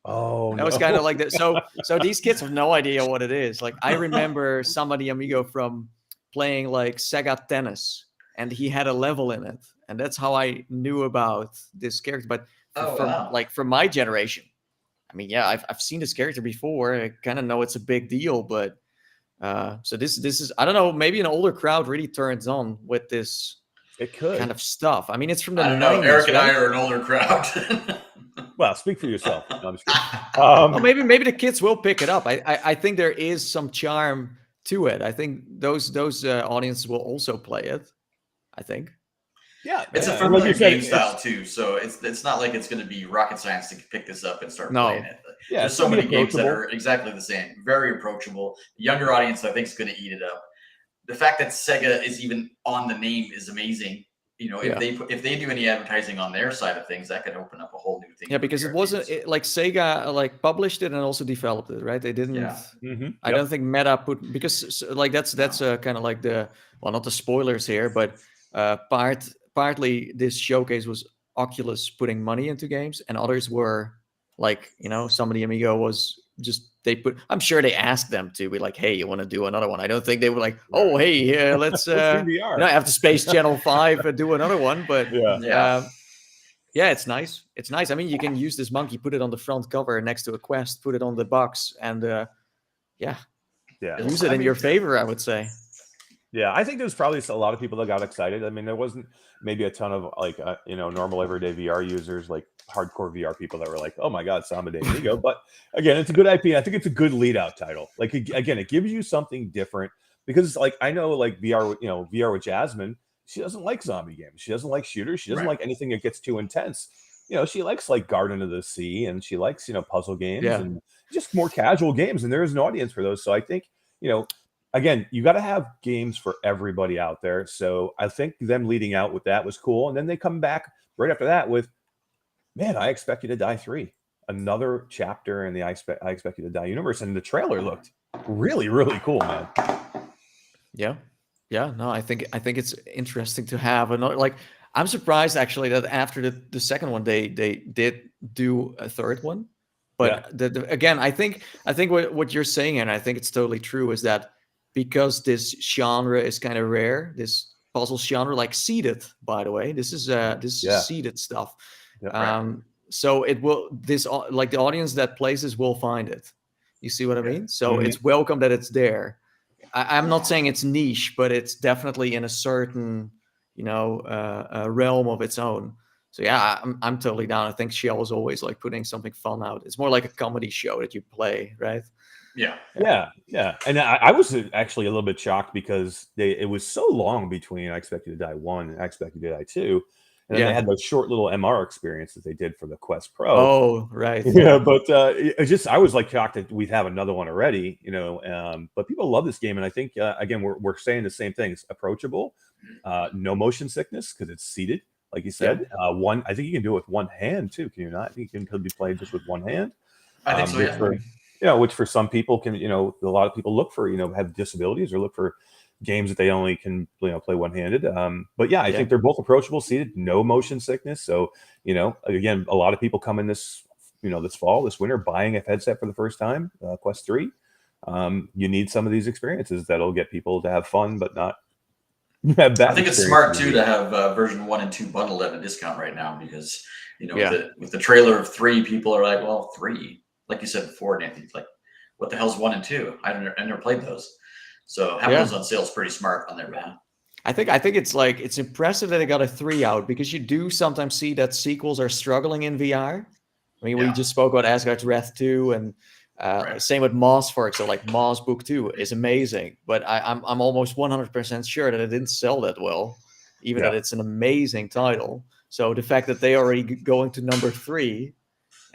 A: Oh,
C: that was kind of like that. So these kids have no idea what it is. I remember somebody amigo from playing Sega Tennis, and he had a level in it, and that's how I knew about this character. But from my generation, I mean, I've seen this character before. I kind of know it's a big deal, but so this is, I don't know, maybe an older crowd really turns on with this kind of stuff. I mean, it's from the 90s.
B: Eric and I are an older crowd.
A: Well, speak for yourself. No, I'm just kidding.
C: Well, maybe the kids will pick it up. I think there is some charm to it. I think those audiences will also play it. I think.
B: Yeah, it's a familiar game style too, so it's not like it's going to be rocket science to pick this up and start playing it.
A: Yeah,
B: there's so many games that are exactly the same, very approachable. The younger audience, I think, is going to eat it up. The fact that Sega is even on the name is amazing. If they do any advertising on their side of things, that could open up a whole new thing.
C: Yeah, because it wasn't Sega published it and also developed it, right? They didn't. Yeah. Mm-hmm. I don't think Meta put, because that's kind of not the spoilers here, but partly this showcase was Oculus putting money into games, and others were somebody amigo was just, I'm sure they asked them to be like, hey, you want to do another one? I don't think they were like, oh, hey, let's after Space Channel 5 do another one. But it's nice. It's nice. I mean, you can use this monkey, put it on the front cover next to a quest, put it on the box, and use it in your favor, I would say.
A: Yeah, I think there's probably a lot of people that got excited. I mean, there wasn't maybe a ton of normal everyday VR users, hardcore VR people that were like, oh my God, Samba de Amigo. But again, it's a good IP. I think it's a good lead out title. Again, it gives you something different, because I know VR with Jasmine, she doesn't like zombie games. She doesn't like shooters. She doesn't like anything that gets too intense. She likes Garden of the Sea, and she likes, puzzle games and just more casual games. And there is an audience for those. So I think, again, you got to have games for everybody out there. So I think them leading out with that was cool. And then they come back right after that with, man, I Expect You to Die 3, another chapter in the I Expect You to Die universe. And the trailer looked really, really cool, man.
C: Yeah. Yeah. No, I think it's interesting to have another, I'm surprised actually that after the second one, they did do a third one. But again, I think what you're saying, and I think it's totally true, is that because this genre is kind of rare, this puzzle genre, Seeded, by the way, this is Seeded stuff. So it will, the audience that plays this will find it. You see what I mean? So it's welcome that it's there. I'm not saying it's niche, but it's definitely in a certain realm of its own. So yeah, I'm totally down. I think Shell is always putting something fun out. It's more like a comedy show that you play, right?
A: Yeah. And I was actually a little bit shocked because it was so long between I Expect You to Die 1 and I Expect You to Die 2. And then they had those short little MR experience that they did for the Quest Pro.
C: Oh, right.
A: Yeah, but I was like shocked that we'd have another one already, but people love this game. And I think, again, we're saying the same things: approachable, no motion sickness because it's seated, like you said. I think you can do it with one hand too. Can you not? I think you can be played just with one hand.
B: I think so, yeah.
A: Which for some people can, a lot of people look for, have disabilities or look for games that they only can, play one-handed. But I think they're both approachable, seated, no motion sickness. So, again, a lot of people come in this winter buying a headset for the first time, Quest 3. You need some of these experiences that'll get people to have fun, but not have bad.
B: I think it's smart too to have version 1 and 2 bundled at a discount right now because, with the trailer of 3, people are like, well, 3, like you said before, Nathie, like, what the hell's 1 and 2? I never played those. So having those on sale is pretty smart on their behalf.
C: I think it's impressive that they got a 3 out because you do sometimes see that sequels are struggling in VR. I mean, we just spoke about Asgard's Wrath 2 and same with Moss, for example. Like Moss Book 2 is amazing, but I'm almost 100% sure that it didn't sell that well, even that it's an amazing title. So the fact that they already going to number 3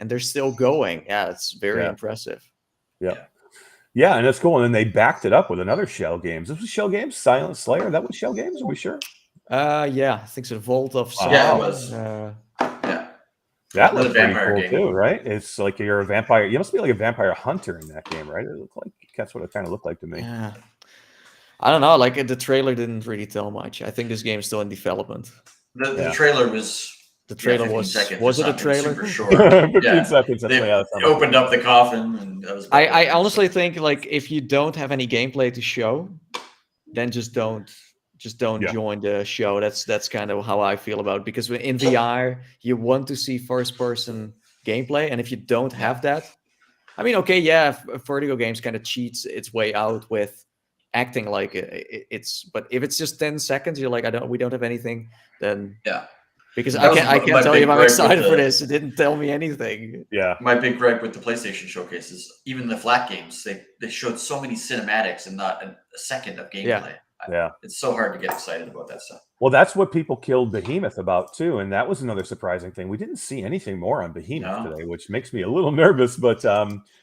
C: and they're still going, it's very impressive.
A: Yeah, and that's cool. And then they backed it up with another Shell Games. This was Shell Games, Silent Slayer. That was Shell Games. Are we sure?
C: I think so. Vault of
B: Silence. Yeah, it was.
A: That looks pretty cool too, right? It's like you're a vampire. You must be like a vampire hunter in that game, right? It looked like that's what it kind of looked like to me.
C: Yeah. I don't know. Like the trailer didn't really tell much. I think this game is still in development.
B: The trailer was.
C: The trailer was it a trailer?
B: For sure.
A: 15 seconds.
B: They opened up the coffin, and that was.
C: I honestly think like if you don't have any gameplay to show, then just don't join the show. That's kind of how I feel about it because in VR you want to see first person gameplay, and if you don't have that, I mean, Vertigo Games kind of cheats its way out with acting like it's. But if it's just 10 seconds, you're like, we don't have anything, then Because I can't tell you if I'm excited for this. It didn't tell me anything.
A: Yeah.
B: My big gripe with the PlayStation showcase is even the flat games, they showed so many cinematics and not a second of gameplay.
A: Yeah.
B: It's so hard to get excited about that stuff.
A: Well, that's what people killed Behemoth about too, and that was another surprising thing. We didn't see anything more on Behemoth today, which makes me a little nervous. But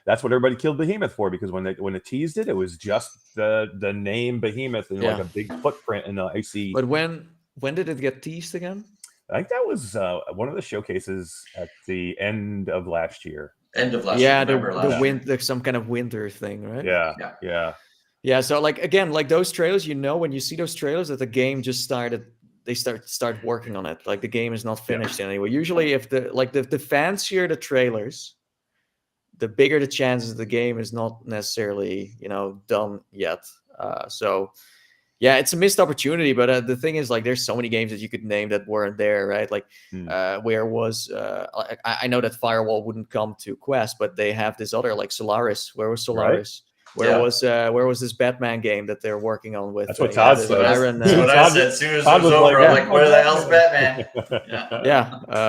A: that's what everybody killed Behemoth for, because when they teased it, it was just the name Behemoth and like a big footprint in the icy.
C: But when did it get teased again?
A: I think that was one of the showcases at the end of last year.
C: Yeah, the some kind of winter thing, right?
A: Yeah.
C: So like again, like those trailers, when you see those trailers that the game just started, they start working on it. Like the game is not finished anyway. Usually, if the fancier the trailers, the bigger the chances the game is not necessarily done yet. Yeah, it's a missed opportunity, but the thing is, like, there's so many games that you could name that weren't there, right? Like, where was I know that Firewall wouldn't come to Quest, but they have this other like Solaris. Where was Solaris? Right. Where was this Batman game that they're working on with?
A: That's what Todd said.
B: That's what I said. As soon as it was over, I'm like, where the hell's Batman?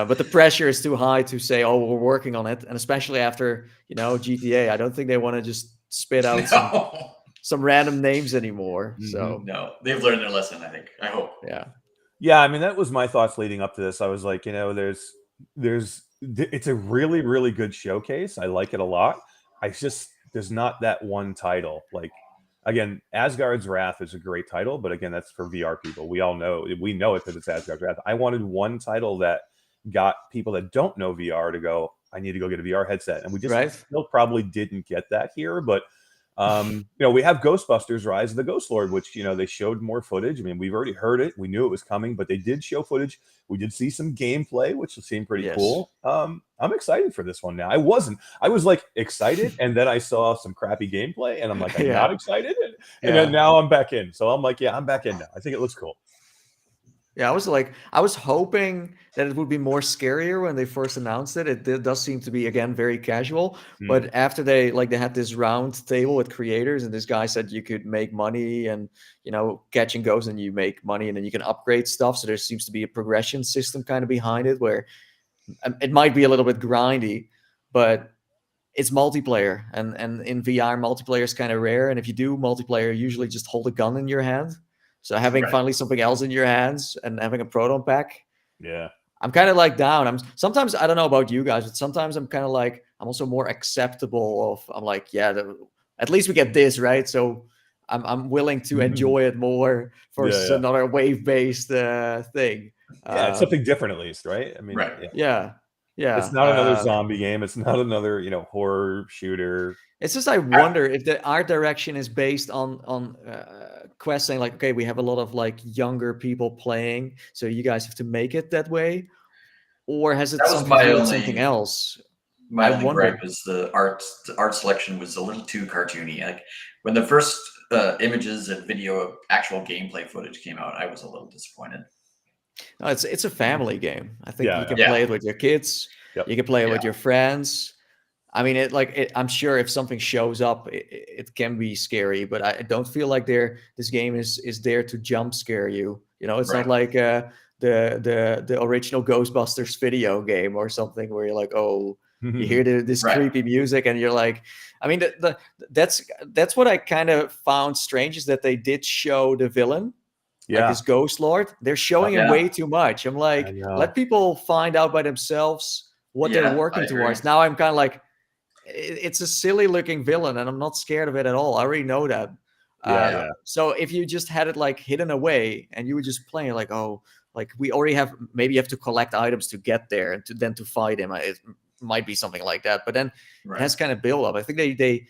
C: But the pressure is too high to say, oh, we're working on it, and especially after GTA, I don't think they want to just spit out some random names anymore. So
B: no, they've learned their lesson, I think. I hope.
A: Yeah. I mean, that was my thoughts leading up to this. I was like, it's a really, really good showcase. I like it a lot. There's not that one title. Like, again, Asgard's Wrath is a great title, but again, that's for VR people. We know it because it's Asgard's Wrath. I wanted one title that got people that don't know VR to go, I need to go get a VR headset. And we just still probably didn't get that here, but we have Ghostbusters Rise of the Ghost Lord, which they showed more footage. I mean, we've already heard it, we knew it was coming, but they did show footage. We did see some gameplay, which seemed pretty cool. I'm excited for this one now. I was like excited, and then I saw some crappy gameplay, and I'm like, I'm not excited, and then now I'm back in. So I'm like, I'm back in now. I think it looks cool.
C: Yeah, I was hoping that it would be more scarier when they first announced it. It does seem to be, again, very casual. But after they had this round table with creators, and this guy said you could make money and, catching ghosts, and you make money and then you can upgrade stuff. So there seems to be a progression system kind of behind it where it might be a little bit grindy, but it's multiplayer. And in VR, multiplayer is kind of rare. And if you do multiplayer, you usually just hold a gun in your hand. So having finally something else in your hands and having a proton pack
A: Yeah.
C: I'm kind of like down. Sometimes, I don't know about you guys, but sometimes I'm kind of like, I'm also more acceptable of, I'm like, yeah, at least we get this, right? So I'm willing to enjoy it more versus another wave-based thing.
A: Yeah, it's something different at least, right? I mean,
B: right.
C: Yeah.
A: It's not another zombie game. It's not another, horror shooter.
C: It's just, I wonder if the art direction is based on Quest saying like, okay, we have a lot of like younger people playing, so you guys have to make it that way, or has it something to do with something else?
B: My only gripe is the art selection was a little too cartoony. Like when the first images and video of actual gameplay footage came out, I was a little disappointed.
C: No, it's a family game. I think you can
B: Yeah.
C: play it with your kids.
A: Yep.
C: You can play it with your friends. I mean, I'm sure if something shows up, it can be scary, but I don't feel like this game is there to jump scare you. You know, it's not like the original Ghostbusters video game or something where you're like, oh, you hear this creepy music and you're like, I mean, that's what I kind of found strange, is that they did show the villain. Like this Ghost Lord, they're showing him way too much. I'm like, let people find out by themselves what they're working towards. Now I'm kind of like, it's a silly looking villain and I'm not scared of it at all. I already know that. So if you just had it like hidden away and you were just playing like, oh, like we already have, maybe you have to collect items to get there and then to fight him. It might be something like that. But then it has kind of build up. I think they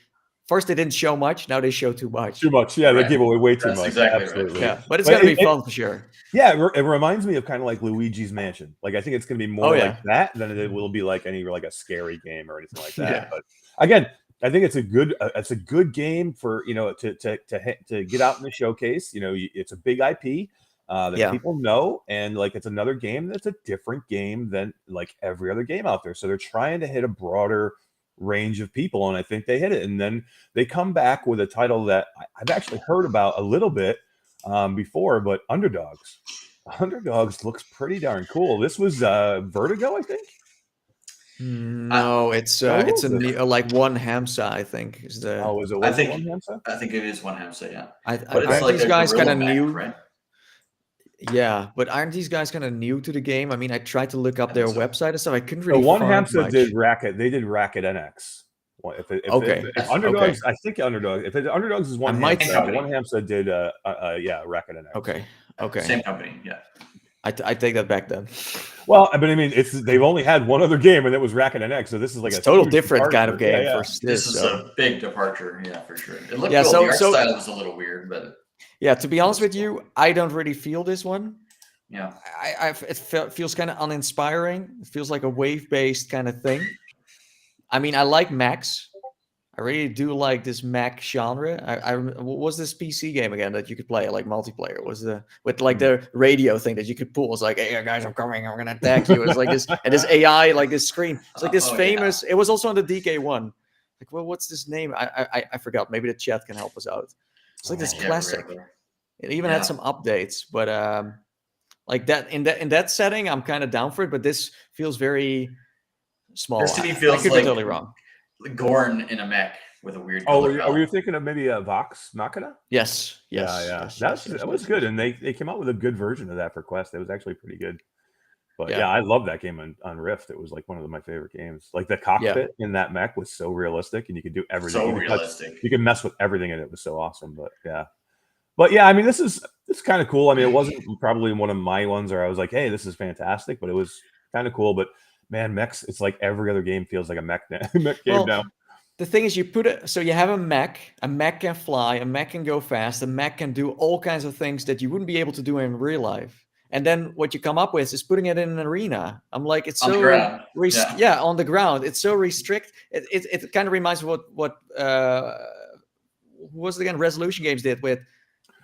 C: first they didn't show much. Now they show too much.
A: Too much. Yeah, they give away way too much.
B: Exactly
A: Absolutely.
B: Right.
C: Yeah, but it's going to be fun for sure.
A: Yeah, it reminds me of kind of like Luigi's Mansion. Like I think it's going to be more like that than it will be like any like a scary game or anything like that. But again, I think it's a good game for to get out in the showcase. It's a big IP that people know, and like it's another game that's a different game than like every other game out there. So they're trying to hit a broader range of people, and I think they hit it. And then they come back with a title that I've actually heard about a little bit before, but Underdogs looks pretty darn cool. This was Vertigo, I think.
C: No, it's a like One Hamsa, I think is the.
A: Oh, was it One Hamsa?
B: I think it is One Hamsa. Yeah,
C: but it's like these guys kind of new, right? Yeah, but aren't these guys kind of new to the game? I mean, I tried to look up their website and stuff. I couldn't really.
A: One Hamsa did Racket. They did Racket NX. If Underdogs, I think Underdogs. If Underdogs is One Hamsa, One Hamsa did Racket NX.
C: Okay.
B: Same company. Yeah.
C: I take that back then.
A: Well, but I mean, they've only had one other game, and it was Racket NX. So this is like a
C: total different kind of game.
B: This is a big departure. Yeah, for sure. It looked cool. The art style was a little weird, but
C: yeah. To be honest with you, I don't really feel this one.
B: Yeah.
C: It feels kind of uninspiring. It feels like a wave-based kind of thing. I mean, I like mechs. I really do like this mech genre. What was this PC game again that you could play like multiplayer? Was with like the radio thing that you could pull? It's like, hey guys, I'm coming. I'm gonna attack you. It's like this, and this AI like this screen. It's like this famous. Yeah. It was also on the DK1. Like, well, what's this name? I forgot. Maybe the chat can help us out. It's like this classic. It even had some updates, but like that in that setting, I'm kind of down for it. But this feels very small.
B: This to me feels
C: I could be totally wrong.
B: Gorn in a mech with a weird.
A: Oh, are you thinking of maybe a Vox Machina?
C: Yes.
A: Yeah. That was good, and they came out with a good version of that for Quest. It was actually pretty good. But yeah, I love that game on Rift. It was like one of my favorite games. Like the cockpit in that mech was so realistic, and you could do everything.
B: So realistic.
A: You could mess with everything, and it was so awesome. But yeah, I mean, it's kind of cool. I mean, it wasn't probably one of my ones where I was like, hey, this is fantastic, but it was kind of cool. But man, mechs, it's like every other game feels like a mech game now.
C: The thing is, you put it, so you have a mech can fly, a mech can go fast, a mech can do all kinds of things that you wouldn't be able to do in real life. And then what you come up with is putting it in an arena. I'm like, it's so on the ground. It's so restrict. It kind of reminds me of what was it again? Resolution Games did with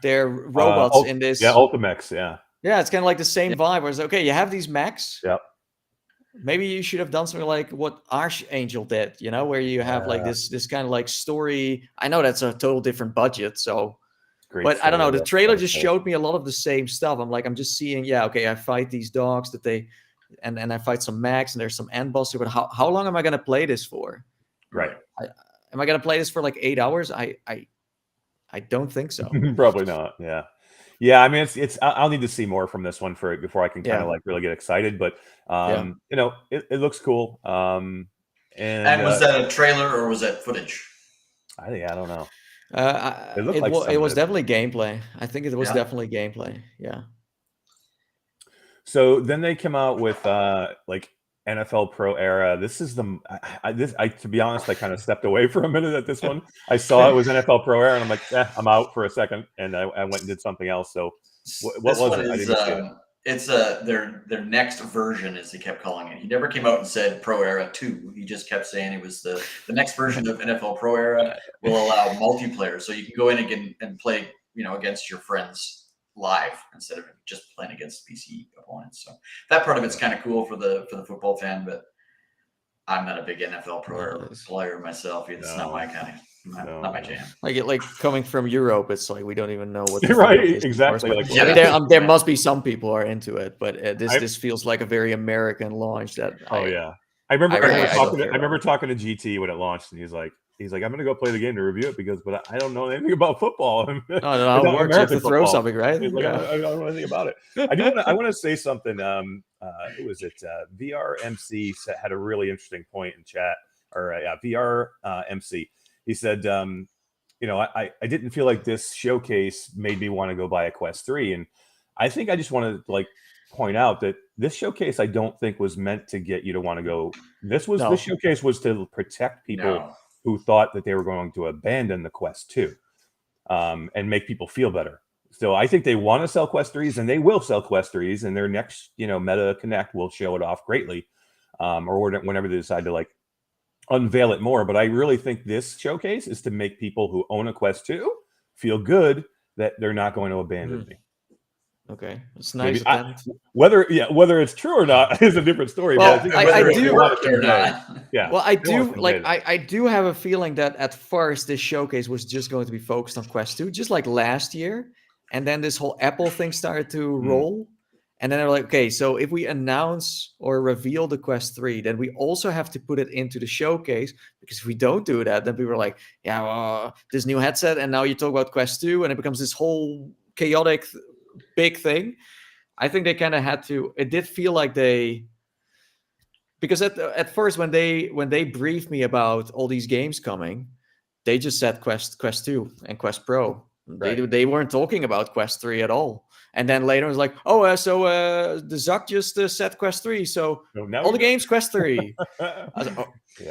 C: their robots in this.
A: Yeah, Ultimex.
C: Yeah, it's kind of like the same vibe. Where it's okay, you have these mechs.
A: Yep.
C: Maybe you should have done something like what Archangel did, where you have like this kind of like story. I know that's a total different budget, so. But I don't know. The trailer just showed me a lot of the same stuff. I'm like, I'm just seeing, I fight these dogs and I fight some mechs and there's some end bosses. But how long am I going to play this for?
A: Right.
C: Am I going to play this for like 8 hours? I don't think so.
A: Probably not. Yeah. Yeah, I mean, I'll need to see more from this one before I can kind of like really get excited. But you know, it looks cool.
B: And was that a trailer or was that footage?
A: I don't know.
C: It was definitely gameplay. I think it was definitely gameplay. Yeah.
A: So then they come out with like NFL Pro Era. This is to be honest, I kind of stepped away for a minute at this one. I saw it was NFL Pro Era, and I'm like, I'm out for a second, and I went and did something else. So what was it? I didn't see it.
B: It's their next version, as they kept calling it. He never came out and said Pro Era 2. He just kept saying it was the next version of NFL Pro Era will allow multiplayer, so you can go in again and play, you know, against your friends live instead of just playing against PC opponents. So that part of it's kind of cool for the football fan, but I'm not a big NFL Pro Era player myself. It's not my kind of. Not my jam.
C: Like coming from Europe, it's like we don't even know what.
A: Right, exactly.
C: Like, I mean, there must be some people who are into it, but this feels like a very American launch.
A: I remember talking to GT when it launched, and he's like, I'm gonna go play the game to review it but I don't know anything about football.
C: No, it works. You have to throw something, right?
A: Like, I don't know anything about it. I want to say something. Who was it? VR MC had a really interesting point in chat, or VR MC. He said, you know, I didn't feel like this showcase made me want to go buy a Quest 3. And I think I just want to like point out that this showcase, I don't think was meant to get you to want to go. This showcase was to protect people who thought that they were going to abandon the Quest 2 and make people feel better. So I think they want to sell Quest 3s, and they will sell Quest 3s, and their next, you know, Meta Connect will show it off greatly, or whenever they decide to like unveil it more. But I really think this showcase is to make people who own a Quest 2 feel good that they're not going to abandon me.
C: Okay, it's nice.
A: Whether it's true or not is a different story.
C: Well,
A: but
C: I do
B: work or not.
A: Yeah.
C: Well, I do have a feeling that at first this showcase was just going to be focused on Quest 2, just like last year, and then this whole Apple thing started to roll. And then they're like, okay, so if we announce or reveal the Quest 3, then we also have to put it into the showcase, because if we don't do that, then people are like, yeah, well, this new headset, and now you talk about Quest 2, and it becomes this whole chaotic big thing. I think they kind of had to. It did feel like because at first when they briefed me about all these games coming, they just said Quest 2 and Quest Pro. Right. They weren't talking about Quest 3 at all. And then later it was like, the Zuck just said Quest 3, so all the games Quest 3. I was like,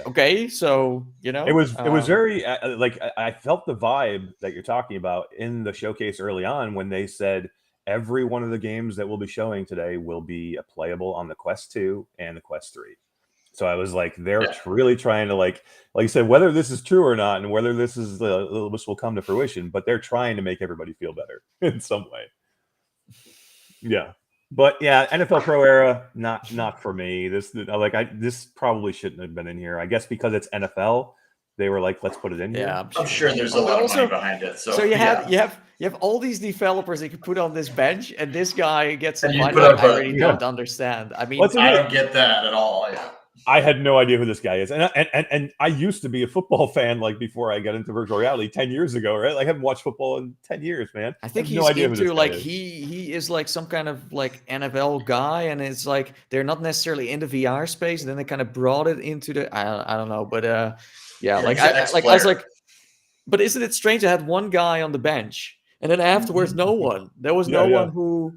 C: okay, so you know,
A: it was very like I felt the vibe that you're talking about in the showcase early on when they said every one of the games that we'll be showing today will be playable on the Quest 2 and the Quest 3. So I was like, they're really trying to like you said, whether this is true or not, and whether this will come to fruition, but they're trying to make everybody feel better in some way. Yeah, but yeah, NFL Pro Era, not for me. This probably shouldn't have been in here. I guess because it's NFL, they were like, let's put it in here.
B: Yeah, I'm sure there's a lot of money behind it. So
C: you have all these developers that you put on this bench, and this guy gets some money. I really don't understand. I mean,
B: I don't get that at all. Yeah.
A: I had no idea who this guy is, and I used to be a football fan like before I got into virtual reality 10 years ago, right? Like I haven't watched football in 10 years, man.
C: I think he's into like he is like some kind of like NFL guy, and it's like they're not necessarily in the VR space, and then they kind of brought it into the I don't know, but I was like, but isn't it strange? I had one guy on the bench, and then afterwards no one. There was no one who.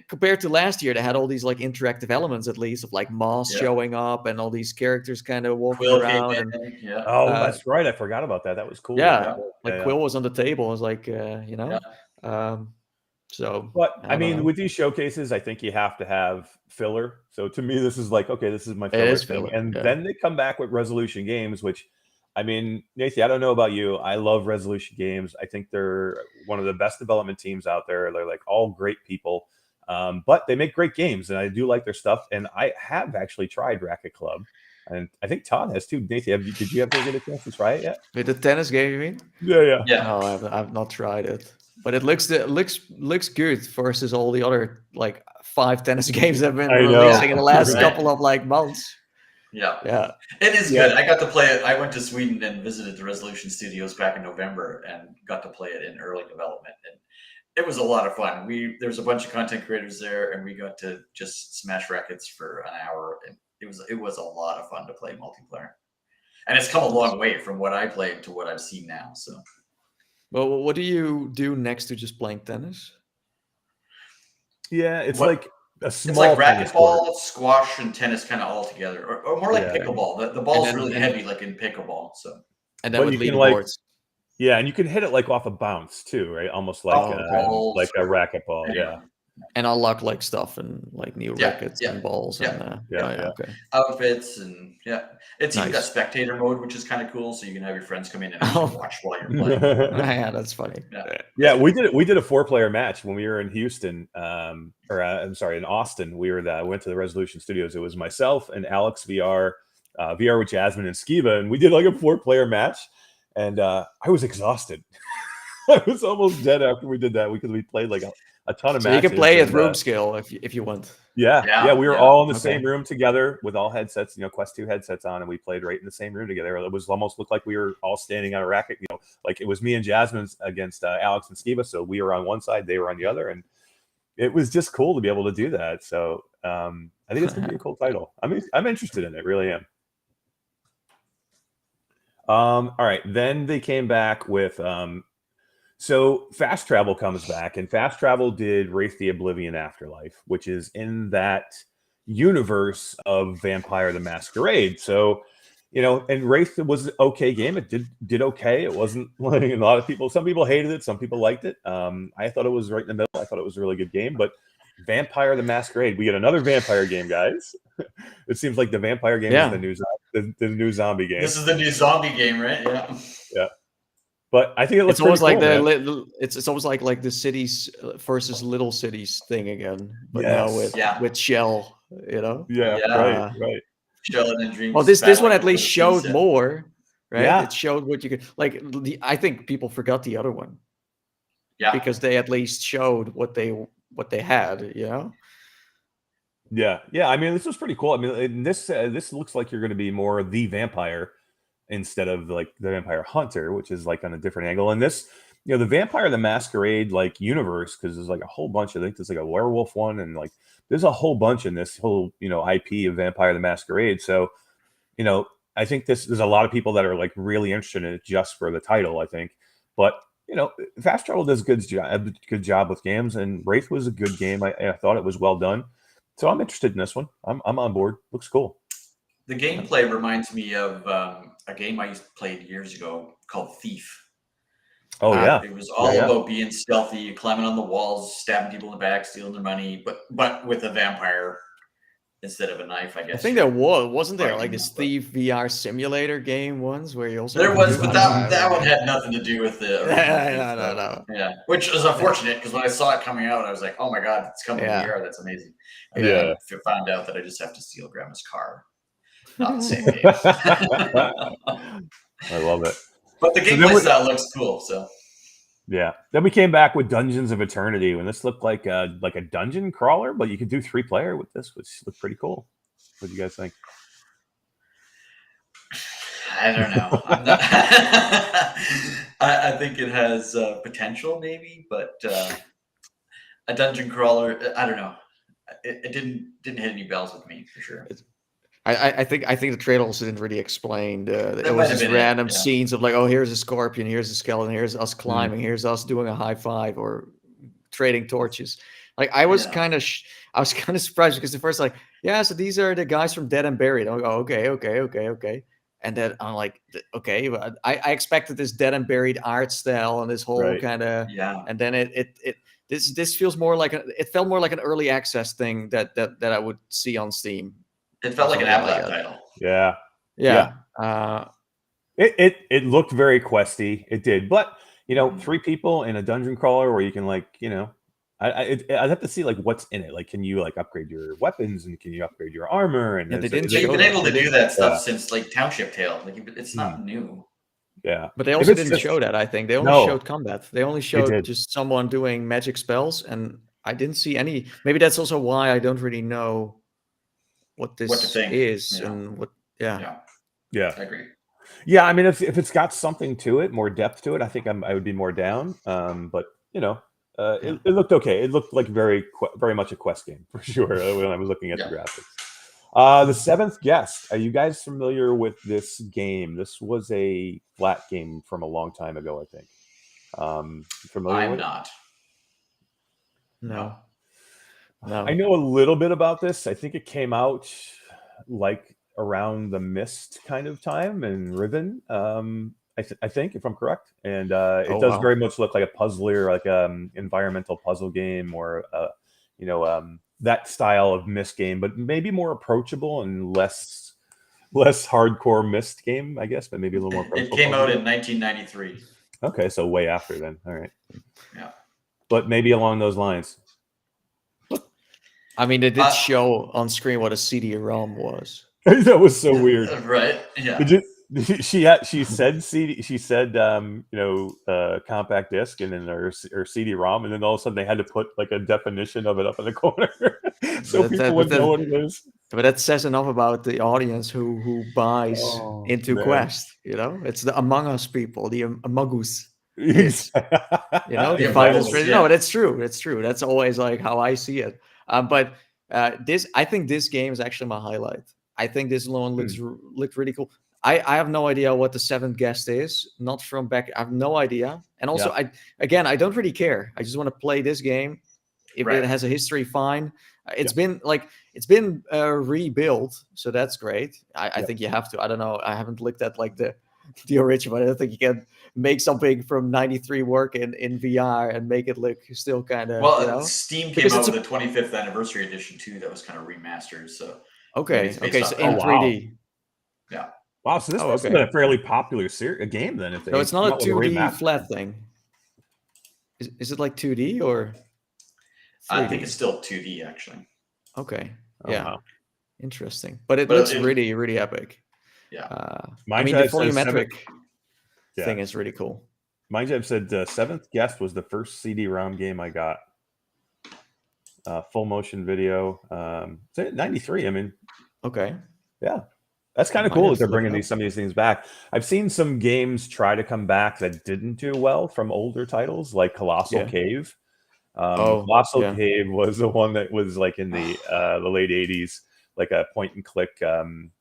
C: Compared to last year, they had all these like interactive elements, at least, of like Moss showing up and all these characters kind of walking around.
A: That's right. I forgot about that. That was cool.
C: Quill was on the table. I was like, you know.
A: But I mean, with these showcases, I think you have to have filler. So to me, this is like, okay, this is my filler thing. And then they come back with resolution games, which, I mean, Nathie, I don't know about you. I love resolution games. I think they're one of the best development teams out there. They're like all great people, but they make great games, and I do like their stuff. And I have actually tried Racket Club, and I think Todd has too. Nathie, did you ever get a chance to try it yet?
C: With the tennis game, you mean?
A: Yeah.
C: No, I've not tried it, but it looks good versus all the other like 5 tennis games that have been releasing in the last couple of like months.
B: Yeah. It is good. I got to play it. I went to Sweden and visited the Resolution Studios back in November and got to play it in early development. And It was a lot of fun. There's a bunch of content creators there, and we got to just smash rackets for an hour, and it was a lot of fun to play multiplayer. And it's come a long way from what I played to what I've seen now. So,
C: well, what do you do next to just playing tennis?
A: Yeah, it's like a small.
B: It's like racquetball, squash, and tennis kind of all together, or more like pickleball. The ball's really heavy, like in pickleball. So,
C: and then with leaderboards.
A: Yeah, and you can hit it like off a bounce too, right? Almost like a racquetball. Yeah.
C: And unlock like stuff and like new rackets and balls and okay.
B: Outfits and it's even got spectator mode, which is kind of cool. So you can have your friends come in and watch while you're playing.
C: Yeah, that's funny.
A: Yeah, we did it. We did a 4-player match when we were in Houston, in Austin. We went to the Resolution Studios. It was myself and Alex VR, VR with Jasmine and Skiba, and we did like a 4-player match. And I was exhausted. I was almost dead after we did that because we played like a ton of matches.
C: So you can play at room scale if you want.
A: Yeah. We were all in the same room together with all headsets, Quest 2 headsets on, and we played right in the same room together. It was almost looked like we were all standing on a racket. Like it was me and Jasmine against Alex and Skiba. So we were on one side, they were on the other, and it was just cool to be able to do that. So I think it's gonna be a cool title. I'm interested in it, really am. All right. Then they came back with so Fast Travel comes back, and Fast Travel did Wraith the Oblivion Afterlife, which is in that universe of Vampire the Masquerade. So, and Wraith was an okay game. It did okay. It wasn't like a lot of people. Some people hated it. Some people liked it. I thought it was right in the middle. I thought it was a really good game. But Vampire the Masquerade, we get another vampire game, guys. It seems like the vampire game is the new zombie game.
B: This is the new zombie game, right? Yeah.
A: Yeah. But I think it looks
C: it's almost
A: cool,
C: like it's almost like the cities versus little cities thing again, but now with Shell,
A: Yeah, right.
B: Shell and Dreams.
C: Well, this one at least showed more, right?
A: Yeah.
C: It showed what you could I think people forgot the other one.
B: Yeah.
C: Because they at least showed what they had,
A: Yeah. I mean, this was pretty cool. I mean, this looks like you're going to be more the vampire instead of like the vampire hunter, which is like on a different angle. And this, the Vampire the Masquerade like universe, because there's like a whole bunch. I think there's like a werewolf one, and like there's a whole bunch in this whole IP of Vampire the Masquerade. So, I think there's a lot of people that are like really interested in it just for the title. I think, but Fast Travel does a good job with games, and Wraith was a good game. I thought it was well done. So I'm interested in this one. I'm on board. Looks cool.
B: The gameplay reminds me of a game I used to play years ago called Thief.
A: Oh yeah,
B: it was all about being stealthy, climbing on the walls, stabbing people in the back, stealing their money, but with a vampire instead of a knife. I guess.
C: I think there wasn't there like this Thief VR simulator game once where you also
B: there was, but that one had nothing to do with the
C: no.
B: Yeah, which was unfortunate because when I saw it coming out, I was like, oh my god, it's coming to VR. That's amazing. And then I found out that I just have to steal Grandma's car. Not the same game.
A: I love it.
B: But the gameplay style looks cool. So
A: yeah. Then we came back with Dungeons of Eternity, when this looked like a dungeon crawler, but you could do 3-player with this, which looked pretty cool. What do you guys think?
B: I don't know. I think it has potential, maybe, but a dungeon crawler. I don't know. It didn't hit any bells with me for sure.
C: I think the trailer also didn't really explain. It was just random scenes of like, oh, here's a scorpion, here's a skeleton, here's us climbing, here's us doing a high five or trading torches. Like I was kind of surprised because at first like, so these are the guys from Dead and Buried. I go, okay, and then I'm like, okay, but I expected this Dead and Buried art style and this whole kind of and then this feels more like it felt more like an early access thing that I would see on Steam.
B: It felt like an Apple title.
A: Yeah. It looked very questy. It did, but 3 people in a dungeon crawler where you can like, I'd have to see like what's in it. Like, can you like upgrade your weapons and can you upgrade your armor? And
B: they've been able to do that stuff since like Township Tale. Like it's not new.
A: Yeah,
C: but they also didn't show that. I think they only showed combat. They only showed just someone doing magic spells, and I didn't see any. Maybe that's also why I don't really know what this is and what. Yeah,
B: I agree.
A: Yeah, I mean, if it's got something to it, more depth to it, I think I would be more down. But it looked okay. It looked like very much a Quest game for sure when I was looking at the graphics. The Seventh Guest. Are you guys familiar with this game? This was a flat game from a long time ago, I think. Familiar with it?
B: I'm not.
C: No.
A: I know a little bit about this. I think it came out like around the Mist kind of time and Riven. I think, if I'm correct, and it does very much look like a puzzler, like environmental puzzle game, or that style of Mist game, but maybe more approachable and less hardcore Mist game, I guess, but maybe a little more approachable.
B: It came out in 1993.
A: Okay, so way after then. All right.
B: Yeah.
A: But maybe along those lines.
C: I mean, they did show on screen what a CD-ROM was.
A: That was so weird.
B: Right. Yeah.
A: She said CD. She said compact disc, and then or CD-ROM, and then all of a sudden they had to put like a definition of it up in the corner so people would know what it is.
C: But that says enough about the audience who buys into Quest. It's the Among Us people, the Among Us. The five is no, that's true. It's true. That's always like how I see it. But I think this game is actually my highlight. I think this one looked really cool. I have no idea what the Seventh Guest is. Not from back. I have no idea. And also, I don't really care. I just want to play this game. If it has a history, fine. It's been rebuilt, so that's great. I think you have to. I don't know. I haven't looked at like the original. I don't think you can make something from '93 work in VR and make it look still kind of.
B: Well, Steam came out with a 25th anniversary edition too. That was kind of remastered. So
C: okay, so in 3D.
B: Yeah.
A: Wow, so this must have been a fairly popular game then.
C: No, it's not a 2D flat thing. Is it like 2D or? 3D?
B: I think it's still 2D actually.
C: Okay. Wow. Interesting, but it looks really, really epic.
B: Yeah.
C: I mean, the volumetric thing is really cool.
A: Mindjab said Seventh Guest was the first CD-ROM game I got. Full motion video. 93. I mean.
C: Okay.
A: Yeah. That's kind of cool that they're bringing some of these things back. I've seen some games try to come back that didn't do well from older titles, like Colossal Cave. Colossal Cave was the one that was like in the late 80s, like a point and click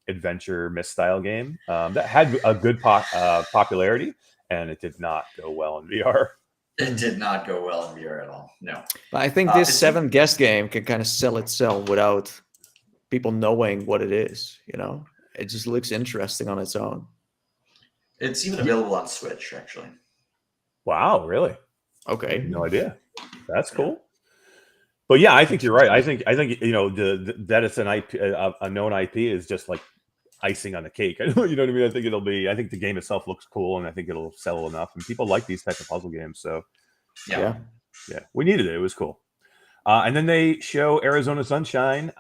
A: adventure Myst style game that had a good popularity, and it did not go well in VR.
B: It did not go well in VR at all. No.
C: But I think this Seventh Guest game can kind of sell itself without people knowing what it is, It just looks interesting on its own.
B: It's even available on Switch, actually.
A: Wow, really?
C: Okay.
A: No idea. That's cool. But yeah, I think you're right. I think that it's an IP, a known IP is just like icing on the cake. You know what I mean? I think the game itself looks cool, and I think it'll sell enough, and people like these types of puzzle games. So
C: yeah,
A: we needed it. It was cool. And then they show Arizona Sunshine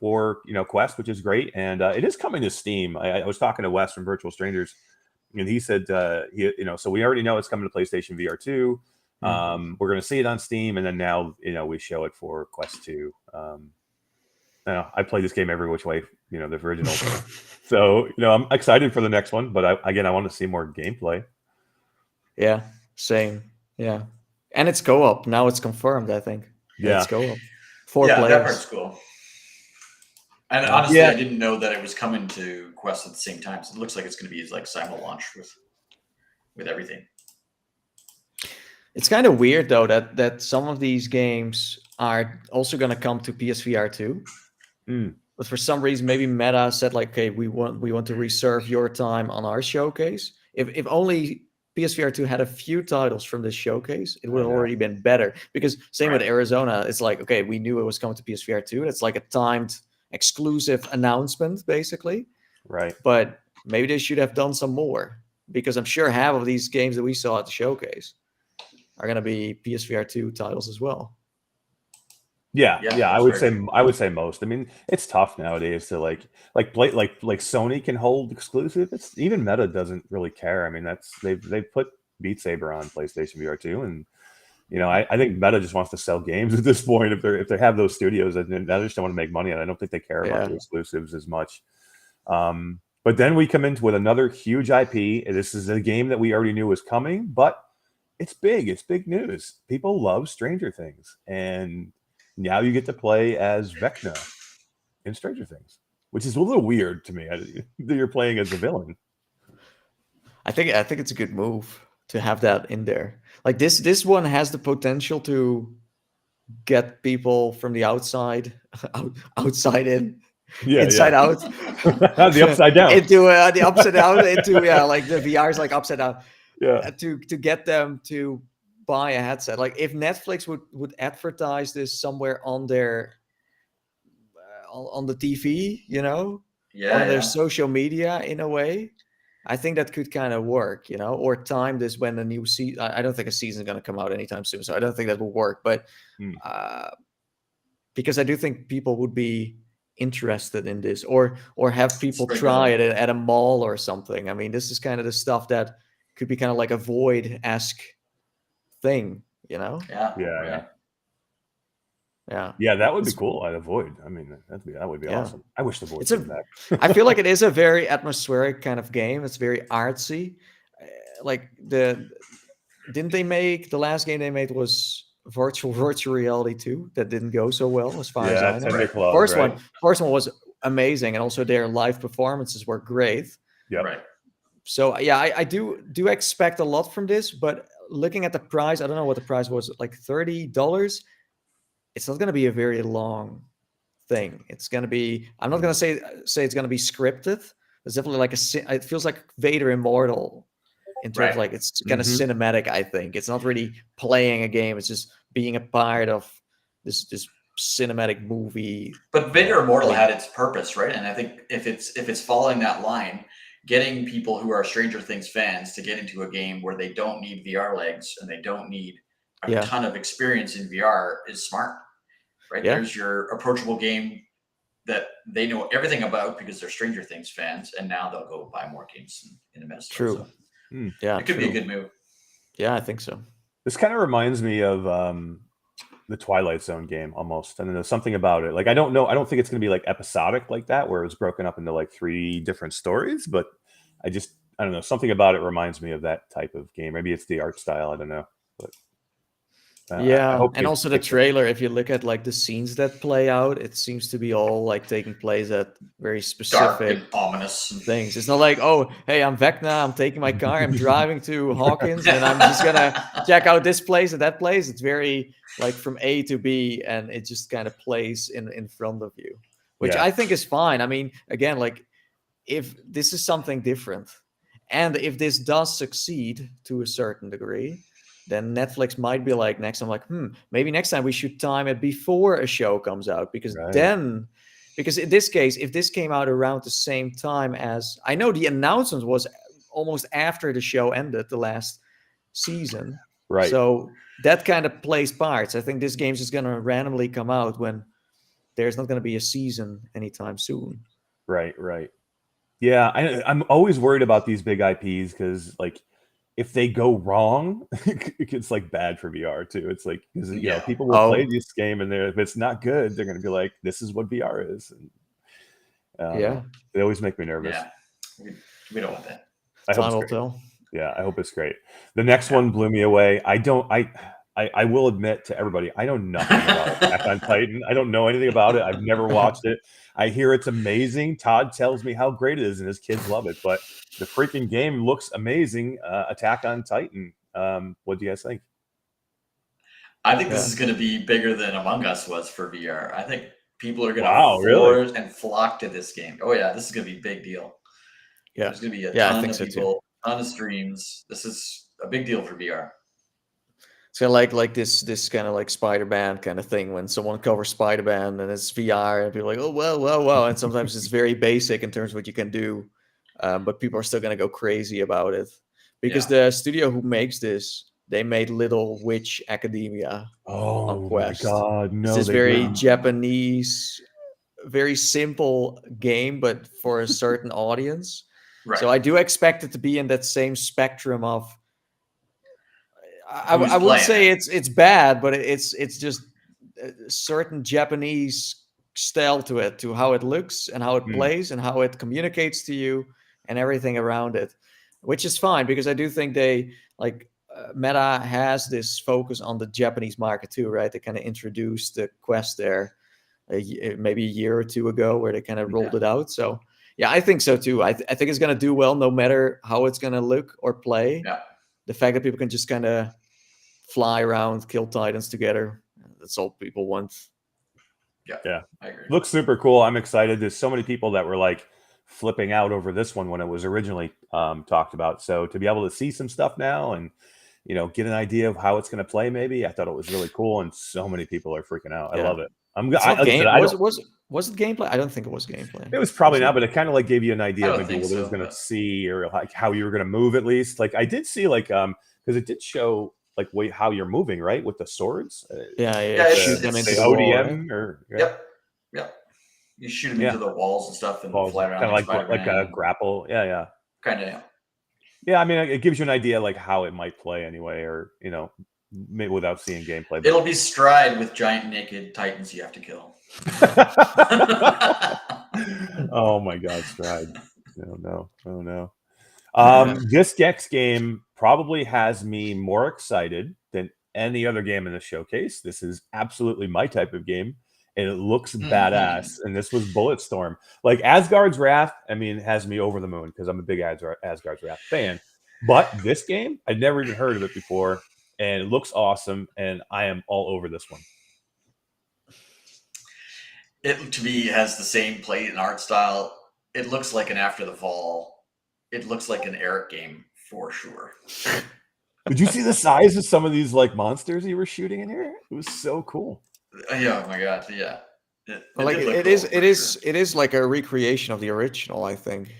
A: for Quest, which is great, and it is coming to Steam. I was talking to Wes from Virtual Strangers, and he said so we already know it's coming to PlayStation VR 2. We're going to see it on Steam, and then now we show it for Quest 2. I play this game every which way, the original. So I'm excited for the next one, but I want to see more gameplay.
C: Yeah, same. Yeah, and it's co-op now. It's confirmed, I think.
A: Yeah,
C: it's co-op. 4 players.
B: That part's cool. And honestly, I didn't know that it was coming to Quest at the same time. So it looks like it's going to be like simul launch with everything.
C: It's kind of weird though that some of these games are also going to come to PSVR 2. But for some reason, maybe Meta said like, "Okay, we want to reserve your time on our showcase." If only PSVR 2 had a few titles from this showcase, it would have already been better. Because same with Arizona, it's like, okay, we knew it was coming to PSVR 2. It's like a timed exclusive announcement, basically.
A: Right.
C: But maybe they should have done some more, because I'm sure half of these games that we saw at the showcase are going to be PSVR 2 titles as well.
A: Yeah, I would say most. I mean, it's tough nowadays to like Sony can hold exclusive. It's even Meta doesn't really care. I mean, they've put Beat Saber on PlayStation VR 2, and I think Meta just wants to sell games at this point. If they have those studios, and they just don't want to make money, and I don't think they care about the exclusives as much. But then we come into with another huge IP. This is a game that we already knew was coming, but it's big. It's big news. People love Stranger Things, and now you get to play as Vecna in Stranger Things, which is a little weird to me that you're playing as a villain.
C: I think it's a good move to have that in there. Like this one has the potential to get people from the outside outside in. Inside out,
A: the upside down
C: into the upside down into like the VR is like upside down. To get them to buy a headset. Like if Netflix would advertise this somewhere on their on the TV, on their social media in a way, I think that could kind of work, or time this when a new season. I don't think a season is going to come out anytime soon, so I don't think that will work. But because I do think people would be interested in this, or have people try it at a mall or something. I mean, this is kind of the stuff that could be kind of like a Void-esque thing,
B: Yeah.
A: That would be cool. I'd Void. I mean, that would be awesome. I wish the Void came back.
C: I feel like it is a very atmospheric kind of game. It's very artsy. Like the last game they made was virtual reality 2 that didn't go so well as far as I know. First one was amazing, and also their live performances were great.
B: Right.
C: So I do expect a lot from this, but looking at the price, I don't know what the price was, like $30. It's not going to be a very long thing. It's going to be, I'm not going to say it's going to be scripted. It's definitely like it feels like Vader Immortal in terms of like it's kind of cinematic. I think it's not really playing a game. It's just being a part of this cinematic movie.
B: But Vader Immortal had its purpose, right? And I think if it's following that line, getting people who are Stranger Things fans to get into a game where they don't need VR legs and they don't need a ton of experience in VR is smart, right? Yeah. There's your approachable game that they know everything about because they're Stranger Things fans, and now they'll go buy more games in a minute.
C: True.
B: So it could be a good move.
C: Yeah, I think so.
A: This kind of reminds me of the Twilight Zone game almost, and there's something about it. Like I don't think it's going to be like episodic like that, where it was broken up into like 3 different stories. But I don't know, something about it reminds me of that type of game. Maybe it's the art style. I don't know, but.
C: And also the trailer, if you look at like the scenes that play out, it seems to be all like taking place at very specific
B: dark and ominous
C: things. It's not like, oh, hey, I'm Vecna, I'm taking my car, I'm driving to Hawkins, and I'm just gonna check out this place and that place. It's very like from A to B, and it just kind of plays in front of you, which I think is fine. I mean, again, like if this is something different, and if this does succeed to a certain degree, then Netflix might be like next time, like, maybe next time we should time it before a show comes out. Because in this case, if this came out around the same time as, I know the announcement was almost after the show ended, the last season.
A: Right.
C: So that kind of plays parts. I think this game's just going to randomly come out when there's not going to be a season anytime soon.
A: Right. Yeah, I'm always worried about these big IPs because, like, if they go wrong, it's like bad for VR too. It's like, people will play this game, and if it's not good, they're going to be like, "This is what VR is." And, they always make me nervous.
B: Yeah, we don't want that.
A: Time will tell. Yeah, I hope it's great. The next one blew me away. I will admit to everybody, I know nothing about Attack on Titan. I don't know anything about it. I've never watched it. I hear it's amazing. Todd tells me how great it is, and his kids love it. But the freaking game looks amazing. Attack on Titan. What do you guys think?
B: I think this is going to be bigger than Among Us was for VR. I think people are going to and flock to this game. Oh yeah, this is going to be a big deal.
C: Yeah,
B: there's going to be a ton of people, ton of streams. This is a big deal for VR.
C: So like this kind of like Spider-Man kind of thing, when someone covers Spider-Man and it's VR, and people are like, oh well, and sometimes it's very basic in terms of what you can do, but people are still gonna go crazy about it because the studio who makes this, they made Little Witch Academia on Quest.
A: Oh my God, no!
C: It's this very Japanese, very simple game, but for a certain audience.
B: Right.
C: So I do expect it to be in that same spectrum of. I wouldn't say it's bad, but it's just a certain Japanese style to it, to how it looks and how it plays and how it communicates to you and everything around it, which is fine because I do think they like Meta has this focus on the Japanese market too, right? They kind of introduced the Quest there maybe a year or two ago, where they kind of rolled it out. So yeah, I think so too. I think it's going to do well no matter how it's going to look or play.
B: Yeah.
C: The fact that people can just kind of fly around, kill Titans together, that's all people want.
B: Yeah, I agree.
A: Looks super cool. I'm excited. There's so many people that were like flipping out over this one when it was originally talked about. So to be able to see some stuff now and get an idea of how it's going to play, maybe I thought it was really cool, and so many people are freaking out. I love it.
C: Was it gameplay? I don't think it was gameplay.
A: It was probably not, but it kind of like gave you an idea of maybe what it was going to see, or like how you were going to move at least. Like I did see because it did show like how you're moving, right, with the swords.
C: Shoot them into the
A: ODM
C: wall,
A: or
B: Yep. You shoot them into the walls and stuff and fly around
A: like a grapple. Yeah.
B: Kind of.
A: Yeah, I mean, it gives you an idea like how it might play anyway, or maybe without seeing gameplay.
B: It'll be Stride with giant naked Titans you have to kill.
A: Oh my God, Stride! Oh no! This Gex game probably has me more excited than any other game in the showcase. This is absolutely my type of game, and it looks badass. And this was Bulletstorm. Like Asgard's Wrath, I mean, has me over the moon because I'm a big Asgard's Wrath fan. But this game, I'd never even heard of it before, and it looks awesome, and I am all over this one.
B: It, to me, has the same play and art style. It looks like an After the Fall. It looks like an Eric game for sure.
A: Did you see the size of some of these like monsters you were shooting in here? It was so cool.
B: Yeah, oh my God, yeah.
C: It is like a recreation of the original, I think.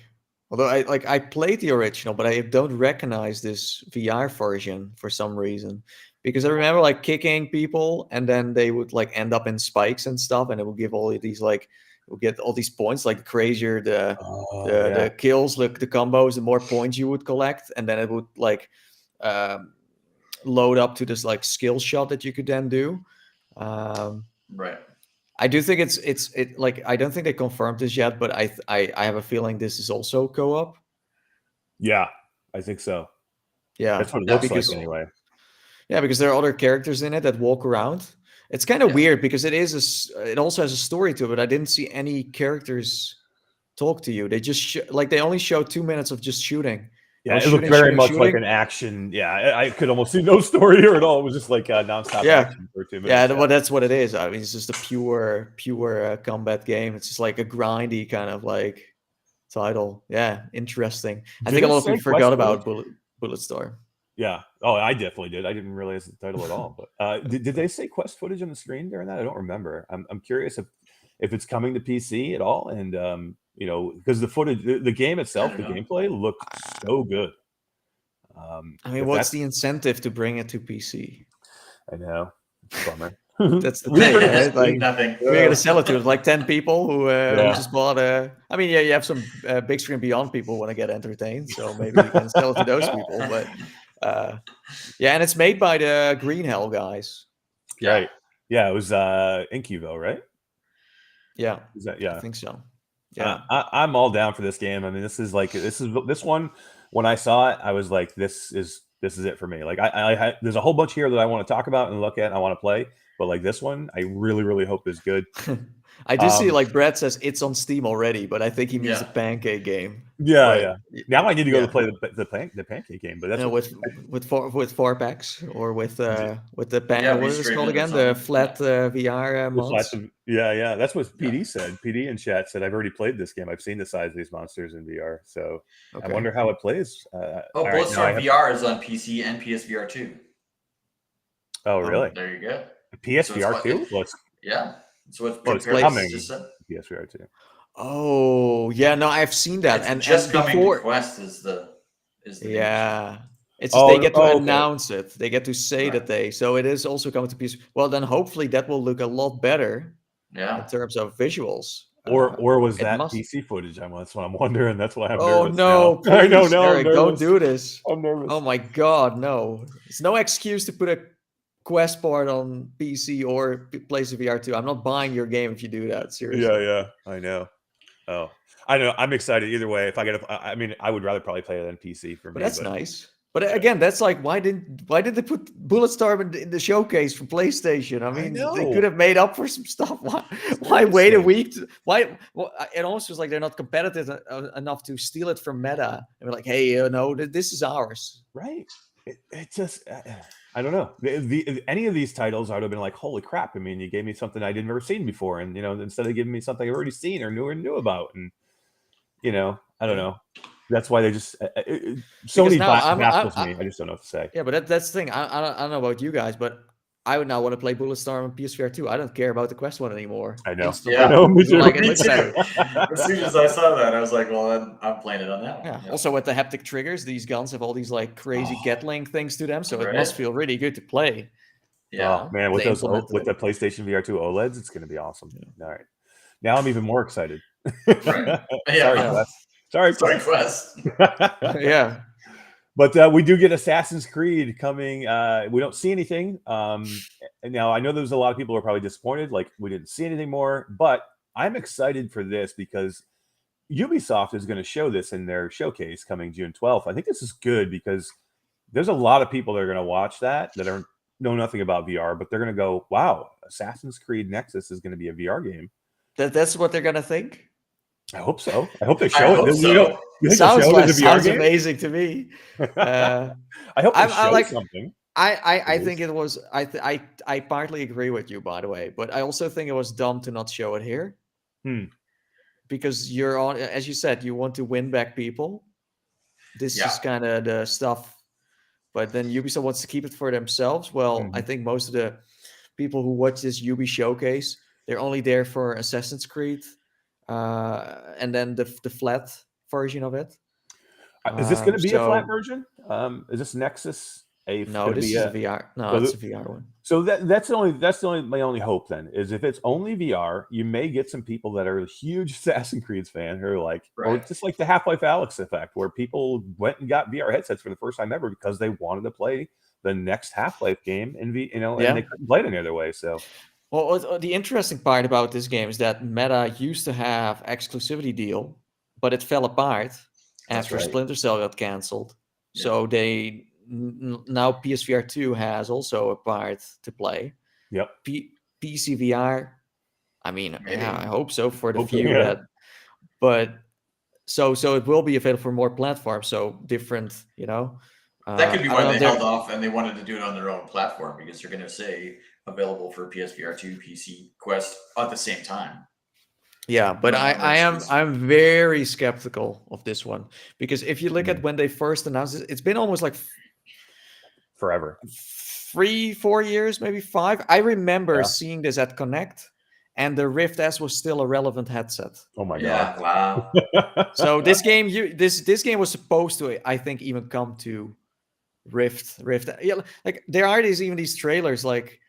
C: Although I played the original, but I don't recognize this VR version for some reason. Because I remember like kicking people, and then they would like end up in spikes and stuff, and it would give all of these like we'll get all these points. Like the crazier the kills, the combos, the more points you would collect, and then it would like load up to this like skill shot that you could then do.
B: Right.
C: I do think it's like I don't think they confirmed this yet, but I have a feeling this is also co-op.
A: Yeah, I think so.
C: Yeah,
A: that's what it looks like anyway.
C: Yeah, because there are other characters in it that walk around. It's kind of weird because it also has a story to it, but I didn't see any characters talk to you. They just they only show 2 minutes of just shooting.
A: Yeah, it looked very much like an action. Yeah, I could almost see no story here at all. It was just like nonstop action for 2 minutes.
C: Yeah, well, that's what it is. I mean, it's just a pure combat game. It's just like a grindy kind of like title. Yeah, interesting. I think a lot of people forgot about Bulletstorm.
A: Yeah. Oh, I definitely did. I didn't realize the title at all. But did they say quest footage on the screen during that? I don't remember. I'm curious if it's coming to PC at all, and because the footage, the game itself, the gameplay looked so good.
C: I mean, what's the incentive to bring it to PC?
A: I know. Bummer.
C: That's the thing, right? Like,
B: nothing.
C: We're gonna sell it to like 10 people who just bought a. I mean, you have some big screen beyond people want to get entertained, so maybe you can sell it to those people. But and it's made by the Green Hell guys.
A: Right. Yeah, it was Incuvo, right?
C: Yeah.
A: Is that, yeah.
C: I think so. Yeah.
A: I'm all down for this game. I mean, this one. When I saw it, I was like, this is it for me. Like I there's a whole bunch here that I want to talk about and look at and I want to play. But like this one, I really, really hope is good.
C: I do see like Brad says it's on Steam already, but I think he means a pancake game.
A: Yeah. Now I need to go to play the pancake game, but that's
C: with 4 packs or with the what is it called again? The flat VR mods.
A: Yeah. That's what PD said. PD in chat said, I've already played this game. I've seen the size of these monsters in VR, so I wonder how it plays.
B: Bulletstorm VR is on PC and PSVR 2.
A: Oh, really?
B: There you go.
A: PSVR 2?
B: Yeah. So
A: it's coming. PSVR 2.
C: Oh, yeah. No, I've seen that.
B: It's just coming to Quest is the
C: yeah. It's just they get to announce it. They get to say that so it is also coming to PC. Well, then hopefully that will look a lot better.
B: Yeah.
C: In terms of visuals.
A: Or was that PC footage? That's what I'm wondering. That's why I'm nervous.
C: Oh no! Please,
A: I know. No,
C: Eric, don't do this.
A: I'm nervous.
C: Oh my God, no! It's no excuse to put a Quest part on PC or PlayStation VR 2. I'm not buying your game if you do that. Seriously.
A: Yeah. I know. Oh, I know. I'm excited either way. If I get, I mean, I would rather probably play it on PC for me.
C: But that's nice. But again, that's like why did they put Bulletstorm in the showcase for PlayStation? I mean, they could have made up for some stuff. Why wait a week? Why? Well, it almost feels like they're not competitive enough to steal it from Meta and be like, hey, this is ours.
A: Right. It just, I don't know. Any of these titles, I would have been like, holy crap! I mean, you gave me something I didn't ever seen before, and instead of giving me something I've already seen or knew about, and I don't know. That's why they just Sony baffles me. I just don't know what to say.
C: Yeah, but that's the thing. I don't know about you guys, but I would now want to play Bulletstorm on PSVR 2. I don't care about the Quest one anymore.
A: I know.
B: Yeah,
A: I know. Me too.
C: Like, it looks better.
B: As soon as I saw that, I was like, well, then I'm playing it on that one.
C: Yeah. Also, with the haptic triggers, these guns have all these like crazy Gatling things to them, so it must feel really good to play.
B: Yeah,
A: oh, man, with the PlayStation VR 2 OLEDs, it's going to be awesome. Yeah. All right, now I'm even more excited.
B: Right. Yeah.
A: Sorry,
B: Quest.
C: Yeah.
A: But we do get Assassin's Creed coming. We don't see anything. Now, I know there's a lot of people who are probably disappointed, like we didn't see anything more. But I'm excited for this because Ubisoft is going to show this in their showcase coming June 12th. I think this is good because there's a lot of people that are going to watch that know nothing about VR, but they're going to go, wow, Assassin's Creed Nexus is going to be a VR game.
C: That's what they're going to think?
A: I hope so. I hope they show it.
B: So.
C: Sounds amazing to me.
A: I hope they show something.
C: I think it was. I partly agree with you, by the way, but I also think it was dumb to not show it here. Because you're on, as you said, you want to win back people. This is kind of the stuff, but then Ubisoft wants to keep it for themselves. Well, I think most of the people who watch this Ubi showcase, they're only there for Assassin's Creed. And then the flat version of it.
A: Is this going to be a flat version? Is this Nexus
C: No, this is a VR. No, it's a VR one.
A: So that's my only hope then is if it's only VR, you may get some people that are huge Assassin's Creed fan who are like, or just like the Half-Life Alyx effect, where people went and got VR headsets for the first time ever because they wanted to play the next Half-Life game and they couldn't play it any other way. So.
C: Well, the interesting part about this game is that Meta used to have exclusivity deal, but it fell apart after Splinter Cell got canceled. Yeah. So they now PSVR 2 has also a part to play.
A: Yep.
C: PC VR, I mean, I hope so for the few that. But so it will be available for more platforms. So different,
B: that could be why they held off and they wanted to do it on their own platform because they're going to say available for PSVR 2, PC, Quest at the same time.
C: Yeah, but I'm very skeptical of this one because if you look at when they first announced it, it's been almost like
A: forever,
C: 3-4 years, maybe 5. I remember seeing this at Connect, and the Rift S was still a relevant headset.
A: Oh my god!
B: Wow.
C: So this game, this game was supposed to, I think, even come to Rift. Yeah, like there are these trailers like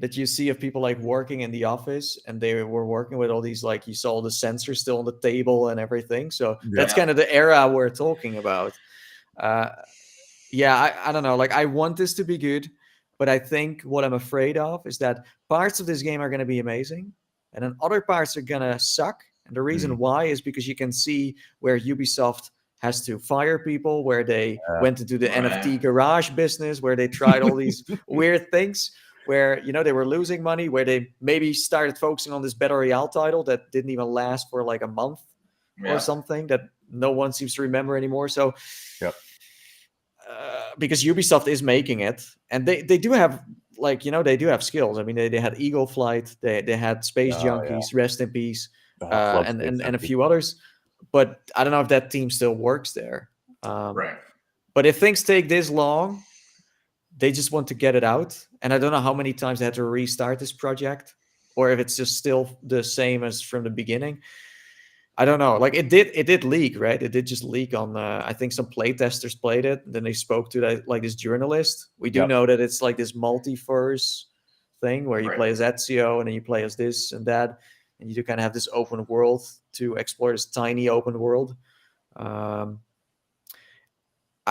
C: that you see of people like working in the office and they were working with all these, like you saw the sensors still on the table and everything. So that's kind of the era we're talking about. I don't know. Like I want this to be good, but I think what I'm afraid of is that parts of this game are going to be amazing and then other parts are going to suck. And the reason why is because you can see where Ubisoft has to fire people, where they went to do the NFT garage business, where they tried all these weird things, where they were losing money, where they maybe started focusing on this Battle Royale title that didn't even last for like a month or something that no one seems to remember anymore. So because Ubisoft is making it, and they do have they do have skills. I mean, they had Eagle Flight, they had Space Junkies, rest in peace, and a few others. But I don't know if that team still works there. But if things take this long, they just want to get it out. And I don't know how many times they had to restart this project or if it's just still the same as from the beginning. I don't know. Like it did leak, right? It did just leak on, I think some playtesters played it. Then they spoke to this journalist. We do know that it's like this multiverse thing where you play as Ezio and then you play as this and that. And you do kind of have this open world to explore, this tiny open world. I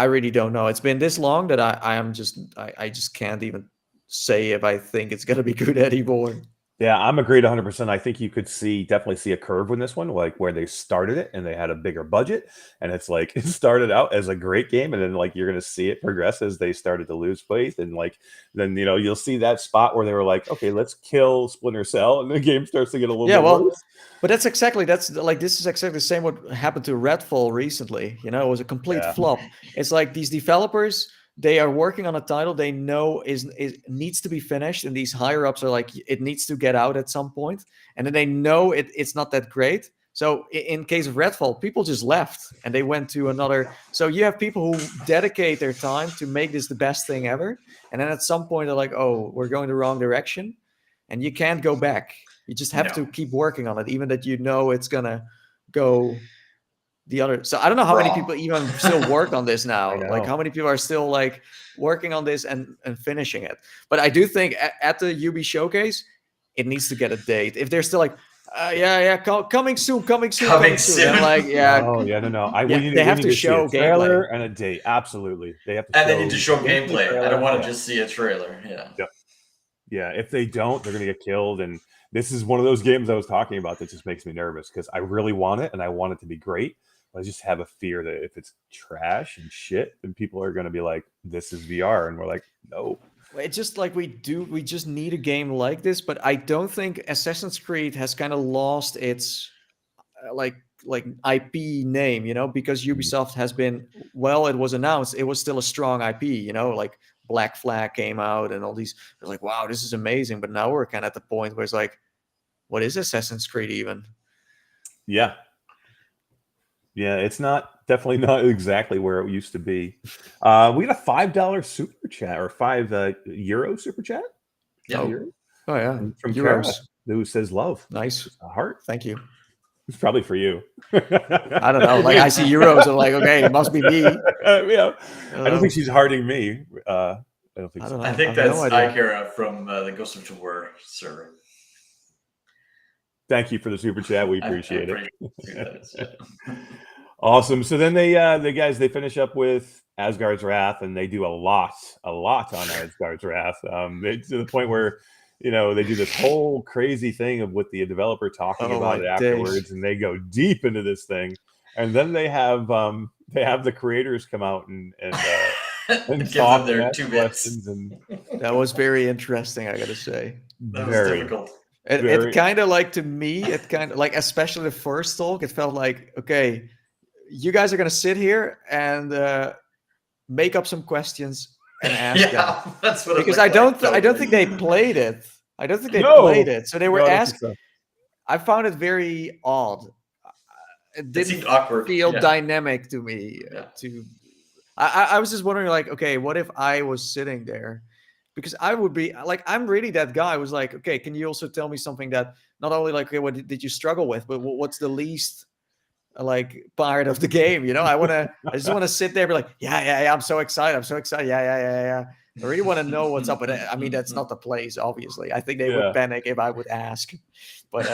C: really don't know. It's been this long that I just can't even say if I think it's going to be good anymore.
A: Yeah, I'm agreed 100%. I think you could definitely see a curve in this one, like where they started it and they had a bigger budget, and it's like it started out as a great game, and then like you're gonna see it progress as they started to lose faith, and like then you'll see that spot where they were like, okay, let's kill Splinter Cell, and the game starts to get a little bit worse.
C: But this is exactly the same what happened to Redfall recently. It was a complete flop. It's like these developers, they are working on a title they know is needs to be finished, and these higher ups are like, it needs to get out at some point, and then they know it's not that great. So in case of Redfall, people just left and they went to another. So you have people who dedicate their time to make this the best thing ever, and then at some point they're like, oh, we're going the wrong direction, and you can't go back. You just have to keep working on it, even that it's gonna go the other. So I don't know how many people even still work on this now. Like how many people are still like working on this and finishing it. But I do think at the UB showcase, it needs to get a date. If they're still like, coming soon. I'm like,
A: they
C: have to show
A: a trailer and a date. Absolutely, they have to.
B: And they need to show gameplay. I don't want to just see a trailer. Yeah.
A: Yep. Yeah. If they don't, they're gonna get killed. And this is one of those games I was talking about that just makes me nervous because I really want it and I want it to be great. I just have a fear that if it's trash and shit, then people are going to be like, this is VR. And we're like, no.
C: It's just like we just need a game like this. But I don't think Assassin's Creed has kind of lost its like IP name, because Ubisoft has been, it was announced, it was still a strong IP, like Black Flag came out and all these, they're like, wow, this is amazing. But now we're kind of at the point where it's like, what is Assassin's Creed even?
A: Yeah. Yeah, it's definitely not exactly where it used to be. We got a $5 super chat or €5 super chat.
B: Yeah.
C: Oh yeah.
A: From Kara, who says love.
C: Nice.
A: A heart.
C: Thank you.
A: It's probably for you.
C: I don't know. Like I see euros, I'm like, okay, it must be me.
A: Yeah. I don't think she's hearting me. I don't think so.
B: I think that's Ikara from the Ghost of War server.
A: Thank you for the super chat. We appreciate it. Awesome. So then they finish up with Asgard's Wrath, and they do a lot on Asgard's Wrath. To the point where they do this whole crazy thing of with the developer talking about it afterwards, and they go deep into this thing, and then they have the creators come out and
B: talk their 2 bits.
A: And
C: that was very interesting, I gotta say.
B: That was difficult.
C: It kind of like, to me, it kind of like, especially the first talk, it felt like, okay, you guys are going to sit here and make up some questions and ask them.
B: That's what
C: because I don't think they played it. I don't think they played it. So they were asked. I found it very odd. It didn't
B: awkward.
C: Feel dynamic to me. I was just wondering, like, okay, what if I was sitting there? Because I would be like, I'm really that guy. I was like, okay, can you also tell me something that not only like, okay, what did you struggle with, but what's the least like part of the game? I just want to sit there and be like, yeah, I'm so excited. Yeah. I really want to know what's up. But I mean, that's not the place, obviously. I think they would panic if I would ask. But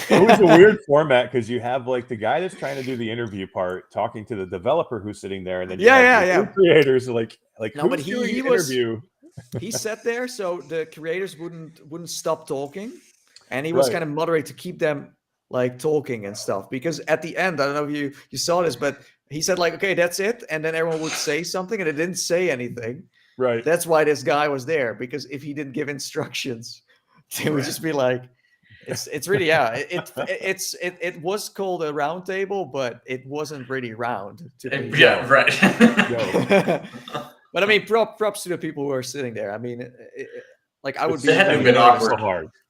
A: it was a weird format because you have like the guy that's trying to do the interview part talking to the developer who's sitting there, and then you have the creators like
C: no, but he was
A: interview.
C: He sat there so the creators wouldn't stop talking, and he was kind of moderate to keep them like talking and stuff. Because at the end, I don't know if you saw this, but he said like, okay, that's it, and then everyone would say something, and it didn't say anything.
A: Right.
C: That's why this guy was there, because if he didn't give instructions, they would just be like, it's really it was called a round table, but it wasn't really round.
B: Right.
C: But I mean, props to the people who are sitting there. I mean, like I would be
B: really nervous.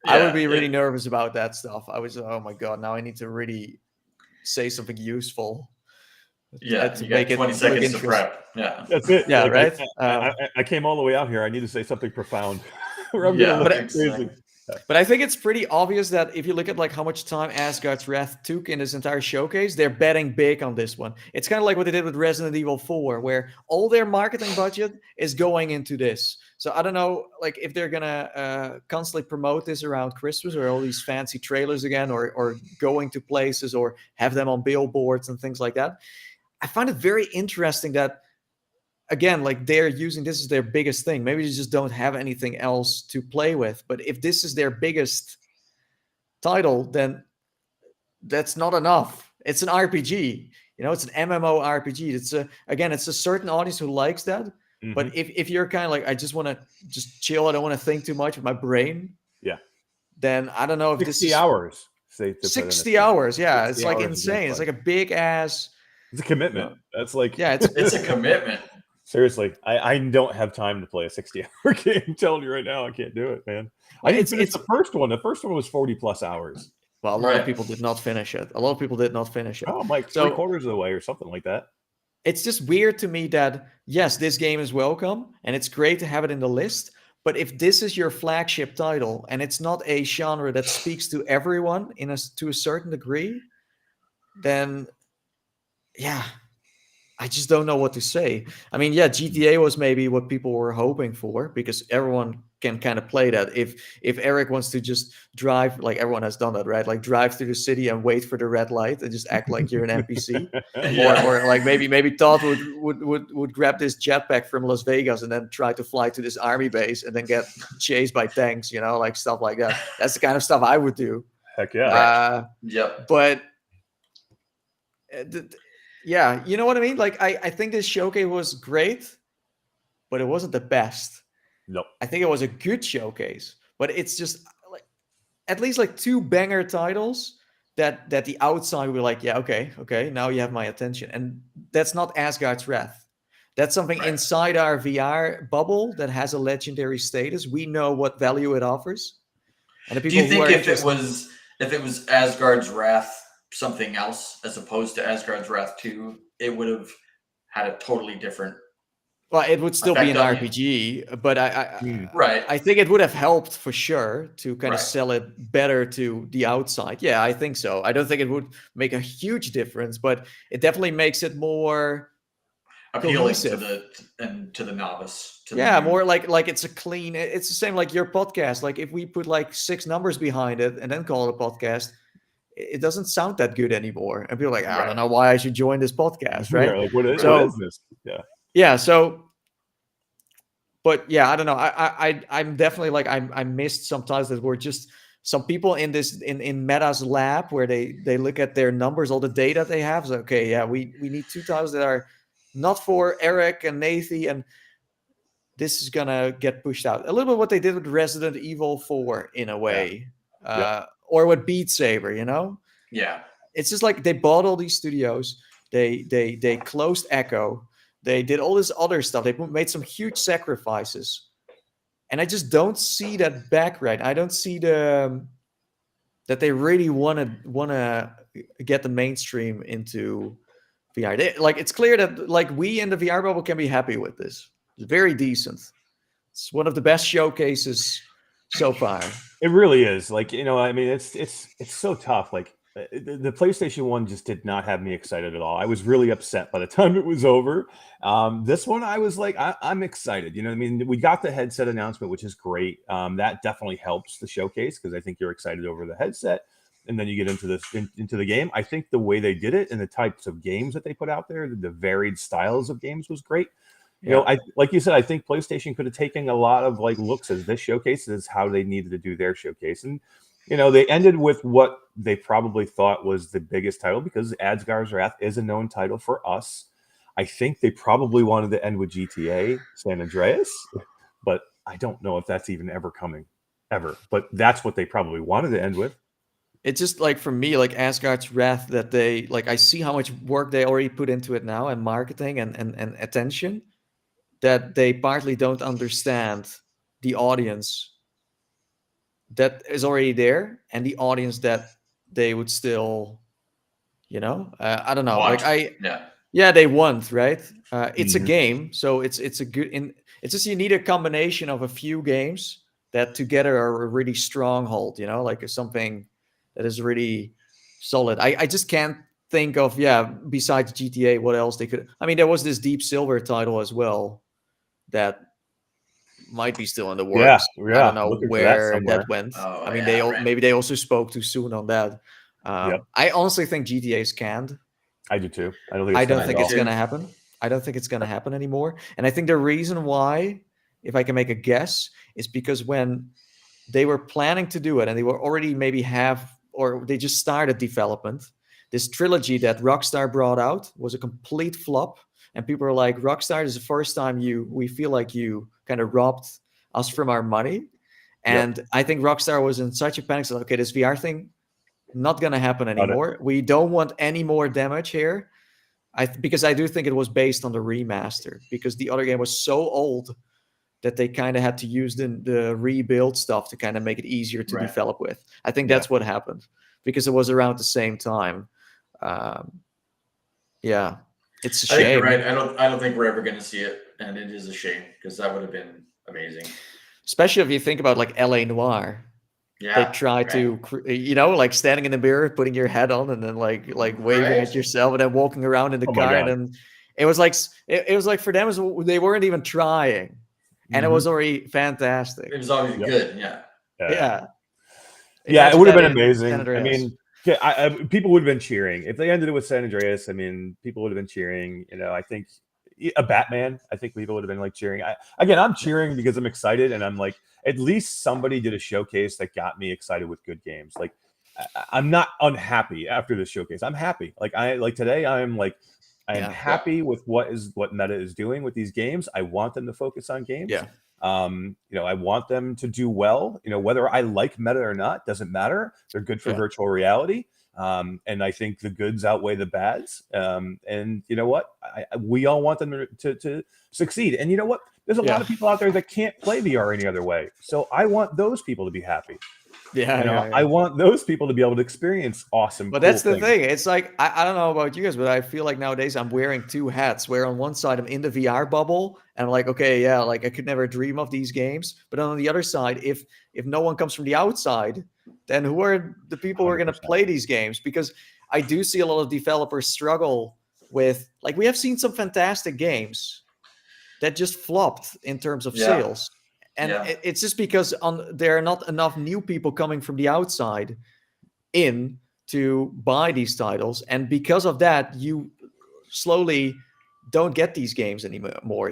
C: I would be really nervous about that stuff. I was, oh my god, now I need to really say something useful.
B: Yeah, to make 20 seconds to prep. Yeah,
A: that's it.
C: Yeah, right.
A: I came all the way out here. I need to say something profound. Crazy.
C: But I think it's pretty obvious that if you look at like how much time Asgard's Wrath took in this entire showcase, they're betting big on this one. It's kind of like what they did with Resident Evil 4, where all their marketing budget is going into this. So I don't know, like if they're gonna constantly promote this around Christmas, or all these fancy trailers again, or going to places, or have them on billboards and things like that. I find it very interesting that again, like they're using this as their biggest thing. Maybe they just don't have anything else to play with. But if this is their biggest title, then that's not enough. It's an RPG, it's an MMO RPG. It's a certain audience who likes that. Mm-hmm. But if you're kind of like, I just want to just chill, I don't want to think too much with my brain.
A: Yeah.
C: Then I don't know if
A: 60 hours.
C: 60 hours. Yeah. It's like insane. It's like a big ass.
A: It's a commitment. That's like,
B: yeah, it's a commitment.
A: Seriously, I don't have time to play a 60-hour game. I'm telling you right now, I can't do it, man. I didn't finish the first one. The first one was 40+ hours.
C: Well, a lot of people did not finish it. Oh,
A: I'm like 3/4 of the way or something like that.
C: It's just weird to me that, yes, this game is welcome and it's great to have it in the list. But if this is your flagship title and it's not a genre that speaks to everyone to a certain degree, then, yeah, I just don't know what to say. I mean, yeah, GTA was maybe what people were hoping for because everyone can kind of play that. If Eric wants to just drive, like everyone has done that, right? Like drive through the city and wait for the red light and just act like you're an NPC. or like maybe Todd would grab this jetpack from Las Vegas and then try to fly to this army base and then get chased by tanks, like stuff like that. That's the kind of stuff I would do.
A: Heck yeah.
B: Yep.
C: But yeah, you know what I mean? Like, I think this showcase was great, but it wasn't the best.
A: Nope.
C: I think it was a good showcase, but it's just like at least like 2 banger titles that the outside were like, yeah, okay, now you have my attention. And that's not Asgard's Wrath. That's something inside our VR bubble that has a legendary status. We know what value it offers. And the people
B: Do you think if it was Asgard's Wrath something else as opposed to Asgard's Wrath 2, it would have had a totally different
C: it would still be an RPG, but I think it would have helped for sure to kind of sell it better to the outside. Yeah, I think so. I don't think it would make a huge difference, but it definitely makes it more
B: appealing to the novice.
C: More like it's a clean. It's the same like your podcast. Like if we put like 6 numbers behind it and then call it a podcast, it doesn't sound that good anymore. And people are like, I don't know why I should join this podcast, right?
A: Yeah, like what is this? Yeah.
C: Yeah. So, but yeah, I don't know. I'm definitely like I missed some titles that were just some people in Meta's lab where they look at their numbers, all the data they have. So, okay, yeah, we need 2 titles that are not for Eric and Nathie, and this is gonna get pushed out. A little bit what they did with Resident Evil 4 in a way, or with Beat Saber.
B: Yeah,
C: it's just like they bought all these studios. They closed Echo. They did all this other stuff. They made some huge sacrifices. And I just don't see that back right. I don't see that they really want to get the mainstream into VR. It's clear that like we in the VR bubble can be happy with this. It's very decent. It's one of the best showcases so far.
A: It really is. Like, I mean, it's so tough. Like the PlayStation 1 just did not have me excited at all. I was really upset by the time it was over. This one, I was like, I'm excited. I mean, we got the headset announcement, which is great. That definitely helps the showcase because I think you're excited over the headset. And then you get into the game. I think the way they did it and the types of games that they put out there, the varied styles of games was great. I like you said, I think PlayStation could have taken a lot of like looks as this showcase is how they needed to do their showcase. And they ended with what they probably thought was the biggest title because Asgard's Wrath is a known title for us. I think they probably wanted to end with GTA San Andreas, but I don't know if that's even ever coming, ever. But that's what they probably wanted to end with.
C: It's just like for me, like Asgard's Wrath, that they like I see how much work they already put into it now and marketing and attention, that they partly don't understand the audience that is already there and the audience that they would still, I don't know.
B: Want.
C: Like they want, right? It's a game, so it's a good. It's just you need a combination of a few games that together are a really strong hold. Like something that is really solid. I just can't think of besides GTA what else they could. I mean, there was this Deep Silver title as well that might be still in the works. I don't know where that went. I mean, maybe they also spoke too soon on that. I honestly think GTA is canned.
A: I do too.
C: I don't think it's going to happen. I don't think it's going to happen anymore. And I think the reason why, if I can make a guess, is because when they were planning to do it and they were already maybe or they just started development, this trilogy that Rockstar brought out was a complete flop. And people are like, Rockstar, this is the first time we feel like you kind of robbed us from our money. And I think Rockstar was in such a panic. So, okay, this VR thing, not going to happen anymore. We don't want any more damage here. Because I do think it was based on the remaster, because the other game was so old that they kind of had to use the rebuild stuff to kind of make it easier to develop with. I think that's what happened, because it was around the same time. It's a shame.
B: I think you're right. I don't think we're ever going to see it, and it is a shame, because that would have been amazing.
C: Especially if you think about like LA Noire.
B: Yeah,
C: they try to, like standing in the mirror, putting your head on, and then like waving at yourself, and then walking around in the car. And it was like for them, they weren't even trying, and it was already fantastic.
B: It was already good.
C: Yeah.
A: It would have been amazing. I mean, people would have been cheering if they ended it with San Andreas. I mean, people would have been cheering. I think a Batman. I think people would have been like cheering. I'm cheering because I'm excited, and I'm like, at least somebody did a showcase that got me excited with good games. Like, I'm not unhappy after this showcase. I'm happy. Today, I am happy with what Meta is doing with these games. I want them to focus on games. I want them to do well. Whether I like Meta or not doesn't matter. They're good for virtual reality. And I think the goods outweigh the bads. And you know what? We all want them to succeed. And you know what? There's a lot of people out there that can't play VR any other way. So I want those people to be happy. I want those people to be able to experience awesome.
C: But that's the thing. It's like, I don't know about you guys, but I feel like nowadays I'm wearing two hats, where on one side I'm in the VR bubble and I'm like, okay, I could never dream of these games. But on the other side, if no one comes from the outside, then who are the people who are going to play these games? Because I do see a lot of developers struggle with, like, we have seen some fantastic games that just flopped in terms of sales. And it's just because there are not enough new people coming from the outside in to buy these titles. And because of that, you slowly don't get these games anymore,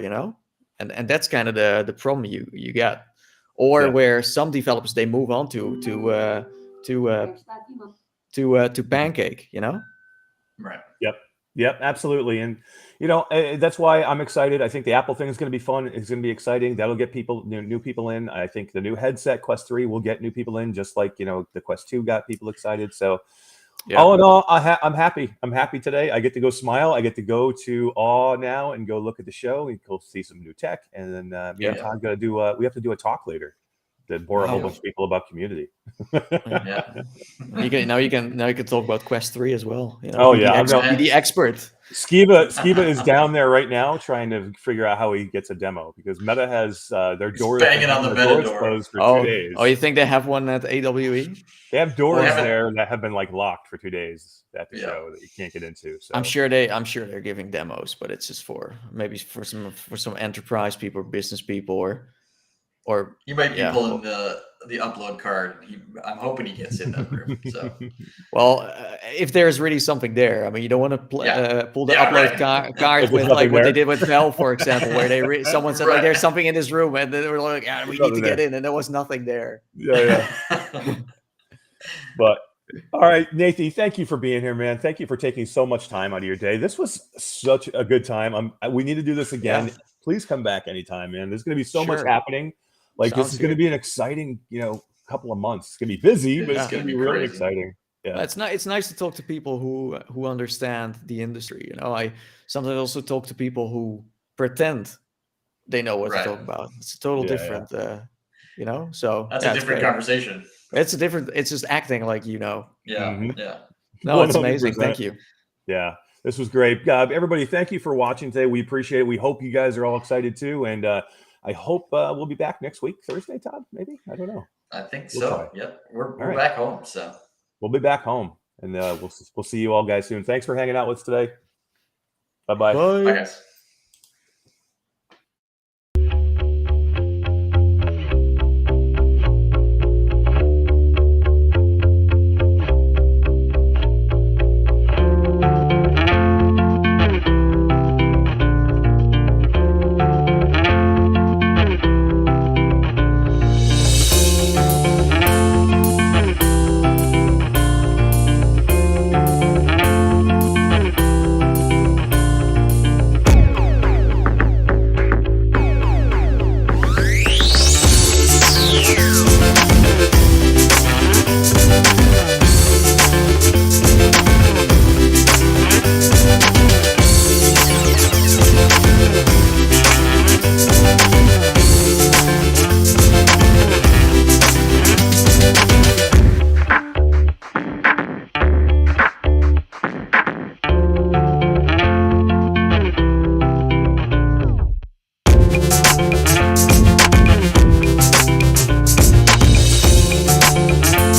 C: And that's kind of the problem you get. Or where some developers, they move on to Pancake,
B: Right.
A: Yep, absolutely. And, that's why I'm excited. I think the Apple thing is going to be fun. It's going to be exciting. That'll get people, new people in. I think the new headset, Quest 3, will get new people in, just like, the Quest 2 got people excited. So all in all, I'm happy. I'm happy today. I get to go smile. I get to go to Awe now and go look at the show and go see some new tech. And then me and Todd got to do, we have to do a talk later that bore a whole bunch of people about community.
C: You can talk about Quest 3 as well. Be the expert.
A: Skiba is down there right now trying to figure out how he gets a demo, because Meta has their doors
B: banging on the Meta door
A: closed for 2 days.
C: Oh, you think they have one at AWE?
A: They have doors there that have been locked for 2 days at the show that you can't get into. So
C: I'm sure they're giving demos, but it's just for some enterprise people or business people or
B: you might be pulling the upload card. I'm hoping he gets in that room. So,
C: well, if there's really something there, I mean, you don't want to pull the upload card with like what they did with Valve, for example, where someone said like, "There's something in this room," and then they were like, "We need to get in," and there was nothing there.
A: But all right, Nathie, thank you for being here, man. Thank you for taking so much time out of your day. This was such a good time. We need to do this again. Please come back anytime, man. There's going to be so much happening. This is going to be an exciting, couple of months. It's going to be busy, but it's going to be really exciting. Yeah,
C: it's nice to talk to people who understand the industry. I sometimes also talk to people who pretend they know what to talk about. It's a total different, So
B: that's a different conversation.
C: It's just acting like
B: Yeah.
C: No, it's amazing. Thank you.
A: Yeah, this was great. Everybody, thank you for watching today. We appreciate it. We hope you guys are all excited too, and I hope we'll be back next week, Thursday, Todd. Maybe, I don't know.
B: I think so. Yep, we're back home, so
A: we'll be back home, and we'll see you all guys soon. Thanks for hanging out with us today. Bye-bye.
C: Bye.
B: Bye, guys.